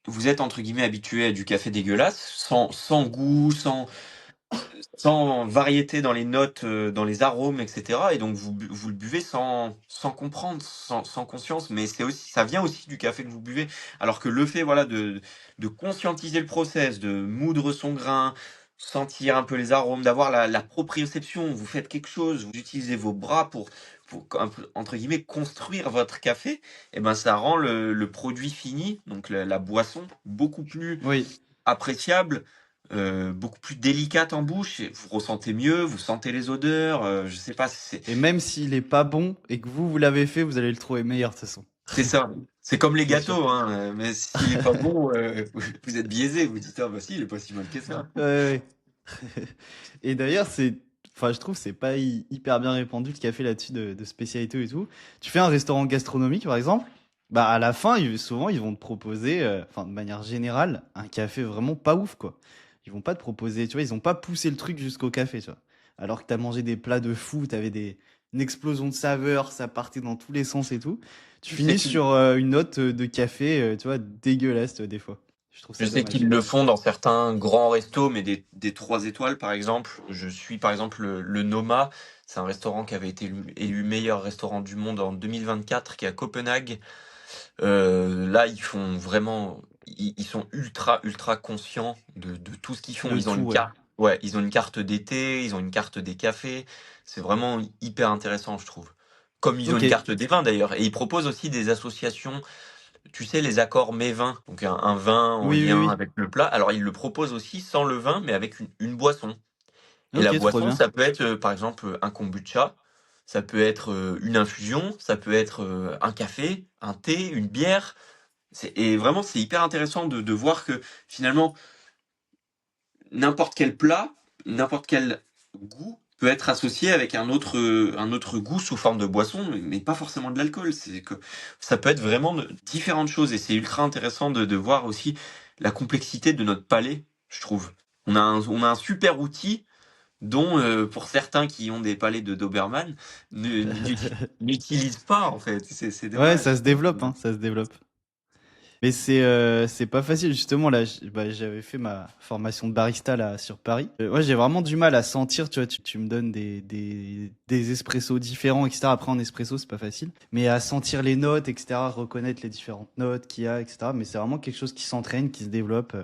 [SPEAKER 3] vous êtes entre guillemets habitué à du café dégueulasse, sans goût, sans variété dans les notes, dans les arômes, etc. Et donc vous le buvez sans comprendre, sans conscience. Mais ça vient aussi du café que vous buvez. Alors que le fait, voilà, de conscientiser le process, de moudre son grain, sentir un peu les arômes, d'avoir la proprioception, vous faites quelque chose, vous utilisez vos bras pour un peu, entre guillemets, construire votre café, et ben ça rend le produit fini, donc la boisson, beaucoup plus
[SPEAKER 2] Oui.
[SPEAKER 3] appréciable, beaucoup plus délicate en bouche, et vous ressentez mieux, vous sentez les odeurs, je sais pas,
[SPEAKER 2] Et même s'il est pas bon et que vous l'avez fait, vous allez le trouver meilleur de toute façon.
[SPEAKER 3] c'est ça. C'est comme les
[SPEAKER 2] C'est sûr.
[SPEAKER 3] gâteaux, hein, mais s'il est pas bon, vous êtes biaisé, vous dites: «Ah bah si, il est pas si mal que ça».
[SPEAKER 2] Ouais, ouais. Et d'ailleurs, enfin, je trouve que c'est pas hyper bien répandu le café là-dessus de spécialité et tout. Tu fais un restaurant gastronomique, par exemple, à la fin, souvent, ils vont te proposer, enfin, de manière générale, un café vraiment pas ouf, quoi. Ils vont pas te proposer, tu vois, ils ont pas poussé le truc jusqu'au café, tu vois. Alors que t'as mangé des plats de fou, une explosion de saveurs, ça partait dans tous les sens et tout. Tu
[SPEAKER 3] Je sais
[SPEAKER 2] finis
[SPEAKER 3] qu'ils
[SPEAKER 2] sur une note de café, tu vois, dégueulasse, des fois. Je trouve
[SPEAKER 3] je
[SPEAKER 2] ça
[SPEAKER 3] sais
[SPEAKER 2] dommage.
[SPEAKER 3] qu'ils le font dans certains grands restos, mais des 3 étoiles, par exemple. Je suis, par exemple, le Noma. C'est un restaurant qui avait été élu meilleur restaurant du monde en 2024, qui est à Copenhague. Là, ils font vraiment, ils sont ultra, ultra conscients de tout ce qu'ils font.
[SPEAKER 2] De
[SPEAKER 3] Ils ont
[SPEAKER 2] tout,
[SPEAKER 3] une
[SPEAKER 2] ouais.
[SPEAKER 3] carte, ouais, ils ont une carte d'été, ils ont une carte des cafés. C'est vraiment hyper intéressant, je trouve. Comme ils ont
[SPEAKER 2] Ok.
[SPEAKER 3] une carte des vins d'ailleurs. Et ils proposent aussi des associations, tu sais, les accords mets-vins. Donc un vin en
[SPEAKER 2] Oui, oui,
[SPEAKER 3] lien
[SPEAKER 2] oui.
[SPEAKER 3] avec le plat. Alors ils le proposent aussi sans le vin, mais avec une boisson. Et la
[SPEAKER 2] Ok, trop
[SPEAKER 3] boisson,
[SPEAKER 2] bien.
[SPEAKER 3] ça peut être, par exemple, un kombucha, ça peut être une infusion, ça peut être un café, un thé, une bière. Et vraiment, c'est hyper intéressant de voir que finalement, n'importe quel plat, n'importe quel goût peut être associé avec un autre goût sous forme de boisson, mais pas forcément de l'alcool. C'est que ça peut être vraiment différentes choses. Et c'est ultra intéressant de voir aussi la complexité de notre palais, je trouve. On a un super outil dont, pour certains qui ont des palais de Doberman, n'utilisent pas en fait. C'est
[SPEAKER 2] Ouais, ça
[SPEAKER 3] dommage.
[SPEAKER 2] se développe, hein, ça se développe. Mais c'est pas facile, justement, là, j'avais fait ma formation de barista, là, sur Paris. Ouais, j'ai vraiment du mal à sentir, tu vois, tu me donnes des espressos différents, etc. Après, en espresso, c'est pas facile. Mais à sentir les notes, etc., reconnaître les différentes notes qu'il y a, etc. Mais c'est vraiment quelque chose qui s'entraîne, qui se développe.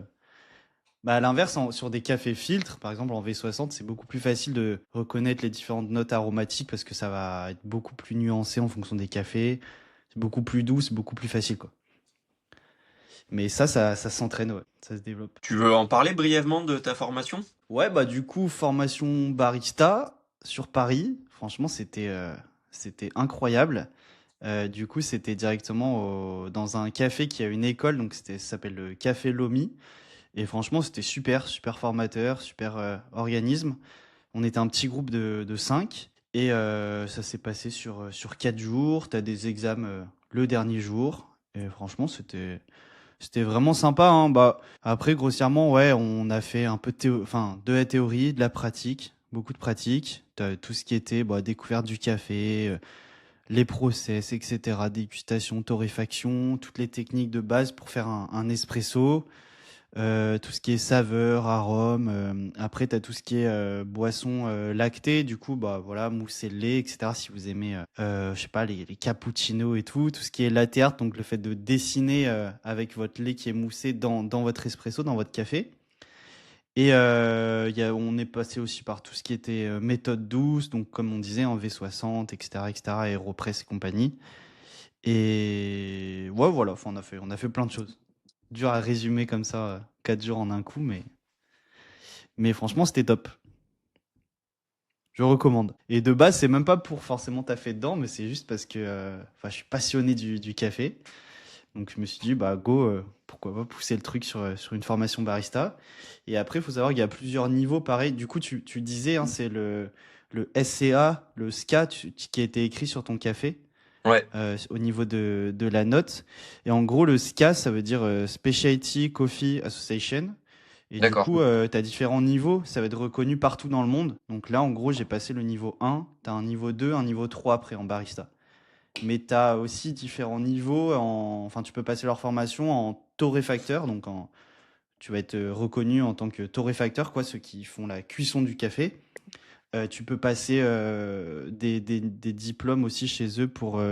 [SPEAKER 2] Bah, à l'inverse, sur des cafés filtres, par exemple en V60, c'est beaucoup plus facile de reconnaître les différentes notes aromatiques parce que ça va être beaucoup plus nuancé en fonction des cafés. C'est beaucoup plus doux, c'est beaucoup plus facile, quoi. Mais ça s'entraîne, ouais. Ça se développe.
[SPEAKER 3] Tu veux en parler brièvement de ta formation?
[SPEAKER 2] Ouais, bah du coup, formation barista sur Paris. Franchement, c'était incroyable. Du coup, c'était directement dans un café qui a une école, donc ça s'appelle le Café Lomi. Et franchement, c'était super, super formateur, super organisme. On était un petit groupe de 5 et ça s'est passé sur 4 jours. Tu as des examens le dernier jour. Et franchement, c'était vraiment sympa, hein. Bah, après, grossièrement, ouais, on a fait un peu enfin, de la théorie, de la pratique, beaucoup de pratique. T'as tout ce qui était bah, découverte du café, les process, etc., dégustation, torréfaction, toutes les techniques de base pour faire un espresso. Tout ce qui est saveur, arôme. Après, tu as tout ce qui est boisson lactée. Du coup, bah voilà, mousse et lait, etc. Si vous aimez, je sais pas, les cappuccinos et tout. Tout ce qui est latte art, donc le fait de dessiner avec votre lait qui est moussé dans votre espresso, dans votre café. Et on est passé aussi par tout ce qui était méthode douce, donc comme on disait en V60, etc., etc., Aéropress et compagnie. Et ouais, voilà, enfin, on a fait plein de choses. Dur à résumer comme ça, 4 jours en un coup, mais franchement, c'était top. Je recommande. Et de base, c'est même pas pour forcément taffer dedans, mais c'est juste parce que enfin, je suis passionné du café. Donc je me suis dit, bah go, pourquoi pas pousser le truc sur une formation barista. Et après, il faut savoir qu'il y a plusieurs niveaux pareil. Du coup, tu disais, hein, c'est le SCA, le SCA qui a été écrit sur ton café.
[SPEAKER 3] Ouais,
[SPEAKER 2] Au niveau de la note. Et en gros, le SCA, ça veut dire Specialty Coffee Association. Et du
[SPEAKER 3] d'accord.
[SPEAKER 2] coup, tu as différents niveaux. Ça va être reconnu partout dans le monde. Donc là, en gros, j'ai passé le niveau 1. Tu as un niveau 2, un niveau 3 après en barista. Mais tu as aussi différents niveaux. Enfin, tu peux passer leur formation en torréfacteur. Donc, tu vas être reconnu en tant que torréfacteur, quoi, ceux qui font la cuisson du café. Tu peux passer des diplômes aussi chez eux pour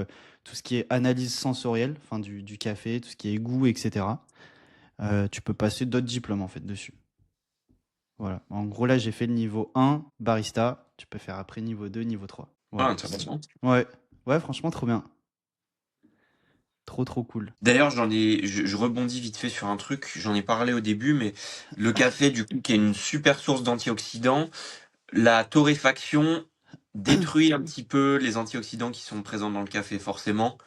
[SPEAKER 2] tout ce qui est analyse sensorielle, enfin du café, tout ce qui est goût, etc. Tu peux passer d'autres diplômes en fait dessus. Voilà. En gros, là, j'ai fait le niveau 1, barista. Tu peux faire après niveau 2, niveau 3.
[SPEAKER 3] Ah,
[SPEAKER 2] Voilà.
[SPEAKER 3] intéressant.
[SPEAKER 2] Ouais. Ouais, franchement, trop bien. Trop, trop cool.
[SPEAKER 3] D'ailleurs, je rebondis vite fait sur un truc, j'en ai parlé au début, mais le café, du coup, qui est une super source d'antioxydants, la torréfaction détruit un petit peu les antioxydants qui sont présents dans le café, forcément.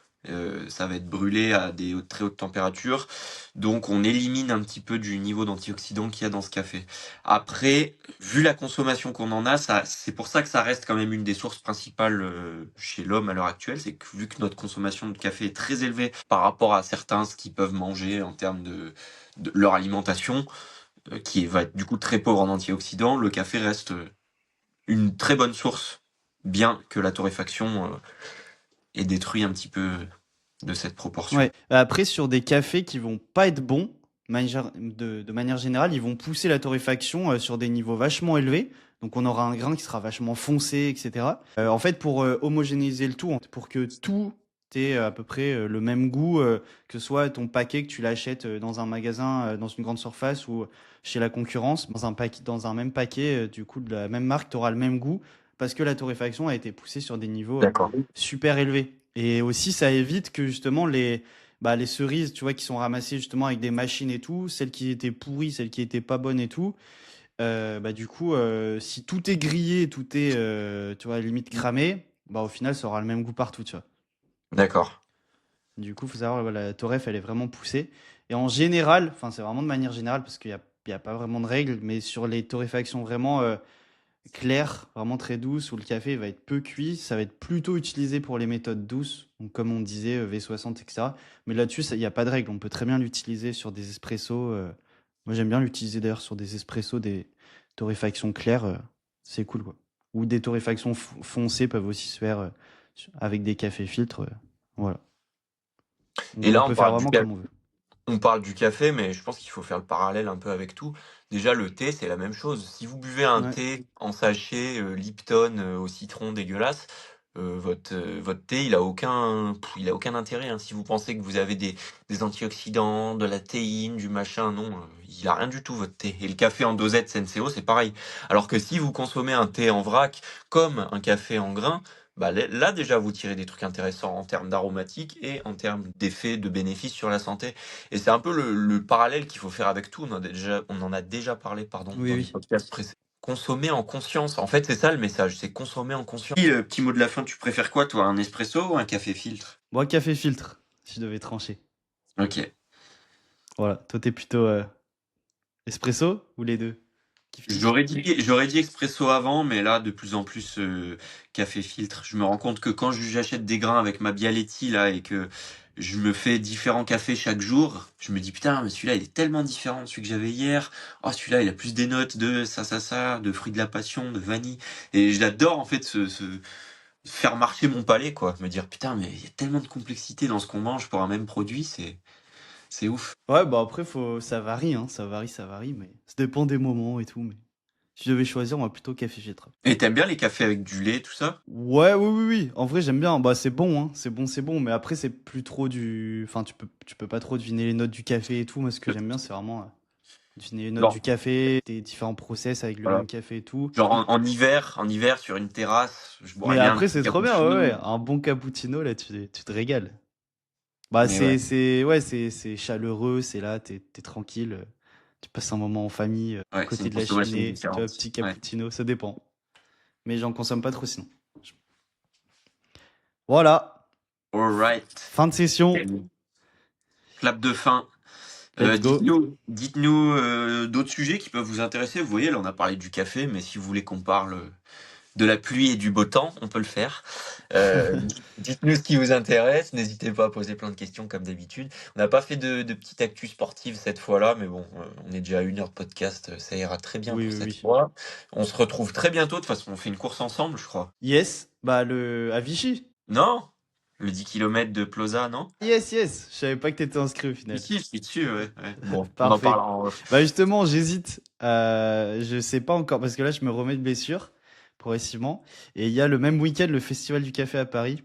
[SPEAKER 3] Ça va être brûlé à des très hautes températures. Donc, on élimine un petit peu du niveau d'antioxydants qu'il y a dans ce café. Après, vu la consommation qu'on en a, c'est pour ça que ça reste quand même une des sources principales chez l'homme à l'heure actuelle. C'est que vu que notre consommation de café est très élevée par rapport à certains, ce qu'ils peuvent manger en termes de leur alimentation, qui va être du coup très pauvre en antioxydants, le café reste une très bonne source, bien que la torréfaction ait détruit un petit peu de cette proportion.
[SPEAKER 2] Ouais. Après, sur des cafés qui vont pas être bons, de manière générale, ils vont pousser la torréfaction sur des niveaux vachement élevés. Donc, on aura un grain qui sera vachement foncé, etc. En fait, pour homogénéiser le tout, pour que tout ait à peu près le même goût, que ce soit ton paquet que tu l'achètes dans un magasin, dans une grande surface ou chez la concurrence, dans un même paquet, du coup, de la même marque, tu auras le même goût parce que la torréfaction a été poussée sur des niveaux
[SPEAKER 3] D'accord.
[SPEAKER 2] super élevé. Et aussi, ça évite que justement les cerises, tu vois, qui sont ramassées justement avec des machines et tout, celles qui étaient pourries, celles qui étaient pas bonnes et tout, du coup, si tout est grillé, tout est, tu vois, limite cramé, bah au final, ça aura le même goût partout, tu vois.
[SPEAKER 3] D'accord.
[SPEAKER 2] Du coup, faut savoir, voilà, la torréf, elle est vraiment poussée. Et en général, enfin, c'est vraiment de manière générale, parce qu'il y a pas vraiment de règles, mais sur les torréfactions vraiment claire, vraiment très douce, où le café va être peu cuit. Ça va être plutôt utilisé pour les méthodes douces, donc comme on disait, V60, etc. Mais là-dessus, il n'y a pas de règle. On peut très bien l'utiliser sur des espressos. Moi, j'aime bien l'utiliser d'ailleurs sur des espressos, des torréfactions claires. C'est cool, quoi. Ou des torréfactions foncées peuvent aussi se faire avec des cafés filtres. Voilà.
[SPEAKER 3] Et
[SPEAKER 2] On
[SPEAKER 3] là, on
[SPEAKER 2] peut faire
[SPEAKER 3] parle du
[SPEAKER 2] vraiment
[SPEAKER 3] café.
[SPEAKER 2] comme on veut.
[SPEAKER 3] On parle du café, mais je pense qu'il faut faire le parallèle un peu avec tout. Déjà, le thé, c'est la même chose. Si vous buvez un
[SPEAKER 2] Ouais.
[SPEAKER 3] thé en sachet Lipton au citron dégueulasse, votre thé, il a aucun intérêt, hein. Si vous pensez que vous avez des antioxydants, de la théine, du machin, non, il a rien du tout, votre thé. Et le café en dosette Senseo, c'est pareil. Alors que si vous consommez un thé en vrac, comme un café en grains, bah là déjà vous tirez des trucs intéressants en termes d'aromatiques et en termes d'effets de bénéfices sur la santé. Et c'est un peu le parallèle qu'il faut faire avec tout. On en a déjà parlé, pardon,
[SPEAKER 2] Oui,
[SPEAKER 3] dans les
[SPEAKER 2] oui.
[SPEAKER 3] podcasts précédents. Consommer en conscience. En fait, c'est ça le message, c'est consommer en conscience. Et, petit mot de la fin, tu préfères quoi, toi, un espresso ou un café filtre?
[SPEAKER 2] Moi, café filtre, si je devais trancher.
[SPEAKER 3] Ok.
[SPEAKER 2] Voilà. Toi, t'es plutôt espresso ou les deux? Kiff kiff.
[SPEAKER 3] J'aurais dit expresso avant, mais là, de plus en plus, café filtre. Je me rends compte que quand j'achète des grains avec ma Bialetti, là, et que je me fais différents cafés chaque jour, je me dis, putain, mais celui-là, il est tellement différent de celui que j'avais hier. Oh, celui-là, il a plus des notes de ça, de fruits de la passion, de vanille. Et j'adore, en fait, faire marcher mon palais, quoi. Me dire, putain, mais il y a tellement de complexité dans ce qu'on mange pour un même produit, c'est ouf.
[SPEAKER 2] Ouais, bah après, ça varie, hein. Ça varie, mais ça dépend des moments et tout. Mais si je devais choisir, moi, plutôt café filtre.
[SPEAKER 3] Et t'aimes bien les cafés avec du lait, tout ça?
[SPEAKER 2] Ouais, oui, oui, oui. En vrai, j'aime bien. Bah, c'est bon, hein. C'est bon. Mais après, c'est plus trop du. Enfin, tu peux pas trop deviner les notes du café et tout. Moi, ce que j'aime bien, c'est vraiment deviner les notes
[SPEAKER 3] Genre,
[SPEAKER 2] du café, des différents process avec le
[SPEAKER 3] voilà.
[SPEAKER 2] même café et tout.
[SPEAKER 3] Genre en hiver, sur une terrasse, je boirais
[SPEAKER 2] Mais
[SPEAKER 3] bien un
[SPEAKER 2] après,
[SPEAKER 3] petit
[SPEAKER 2] c'est trop bien, ouais, ouais.
[SPEAKER 3] cappuccino.
[SPEAKER 2] Un bon cappuccino, là, tu te régales. Bah,
[SPEAKER 3] Mais ouais,
[SPEAKER 2] ouais, c'est chaleureux, c'est là, t'es tranquille. Tu passes un moment en famille, à
[SPEAKER 3] ouais, c'est
[SPEAKER 2] côté
[SPEAKER 3] une
[SPEAKER 2] de la
[SPEAKER 3] consommation
[SPEAKER 2] cheminée, tu vois,
[SPEAKER 3] différente.
[SPEAKER 2] petit
[SPEAKER 3] Ouais.
[SPEAKER 2] cappuccino, ça dépend. Mais j'en consomme pas trop sinon. Voilà,
[SPEAKER 3] Alright.
[SPEAKER 2] fin de session,
[SPEAKER 3] Clap de fin.
[SPEAKER 2] let's go.
[SPEAKER 3] Dites-nous d'autres sujets qui peuvent vous intéresser. Vous voyez, là, on a parlé du café, mais si vous voulez qu'on parle de la pluie et du beau temps, on peut le faire. Dites-nous ce qui vous intéresse. N'hésitez pas à poser plein de questions comme d'habitude. On n'a pas fait de petite actu sportive cette fois-là, mais bon, on est déjà à 1 heure de podcast. Ça ira très bien
[SPEAKER 2] Oui,
[SPEAKER 3] pour
[SPEAKER 2] oui,
[SPEAKER 3] cette
[SPEAKER 2] oui.
[SPEAKER 3] fois. On se retrouve très bientôt. De toute façon, on fait une course ensemble, je crois.
[SPEAKER 2] Yes, bah, à Vichy.
[SPEAKER 3] Non? Le 10 km de Plaza, non?
[SPEAKER 2] Yes, yes, je savais pas que t'étais inscrit au final.
[SPEAKER 3] Ici, je suis dessus, ouais. Bon, on en
[SPEAKER 2] Parfait.
[SPEAKER 3] parlera en off.
[SPEAKER 2] Bah, justement, j'hésite. Je sais pas encore, parce que là, je me remets de blessure, progressivement. Et il y a le même week-end, le Festival du Café à Paris,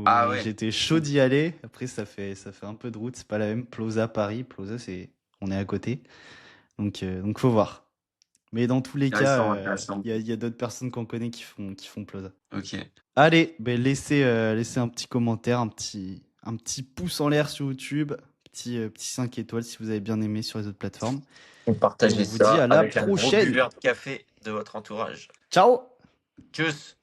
[SPEAKER 3] Ah
[SPEAKER 2] où
[SPEAKER 3] ouais.
[SPEAKER 2] j'étais chaud d'y aller. Après, ça fait un peu de route. C'est pas la même. Plaza, Paris. Plaza, on est à côté. Donc faut voir. Mais dans tous les cas,
[SPEAKER 3] Intéressant.
[SPEAKER 2] il y a d'autres personnes qu'on connaît qui font Plaza.
[SPEAKER 3] Ok.
[SPEAKER 2] Allez, ben laissez un petit commentaire, un petit pouce en l'air sur YouTube, petit 5 étoiles si vous avez bien aimé sur les autres plateformes.
[SPEAKER 3] Et
[SPEAKER 2] Et on
[SPEAKER 3] partagez
[SPEAKER 2] vous dit
[SPEAKER 3] ça
[SPEAKER 2] à la
[SPEAKER 3] avec un gros
[SPEAKER 2] prochaine.
[SPEAKER 3] buveur de café de votre entourage.
[SPEAKER 2] Ciao!
[SPEAKER 3] Tchuss!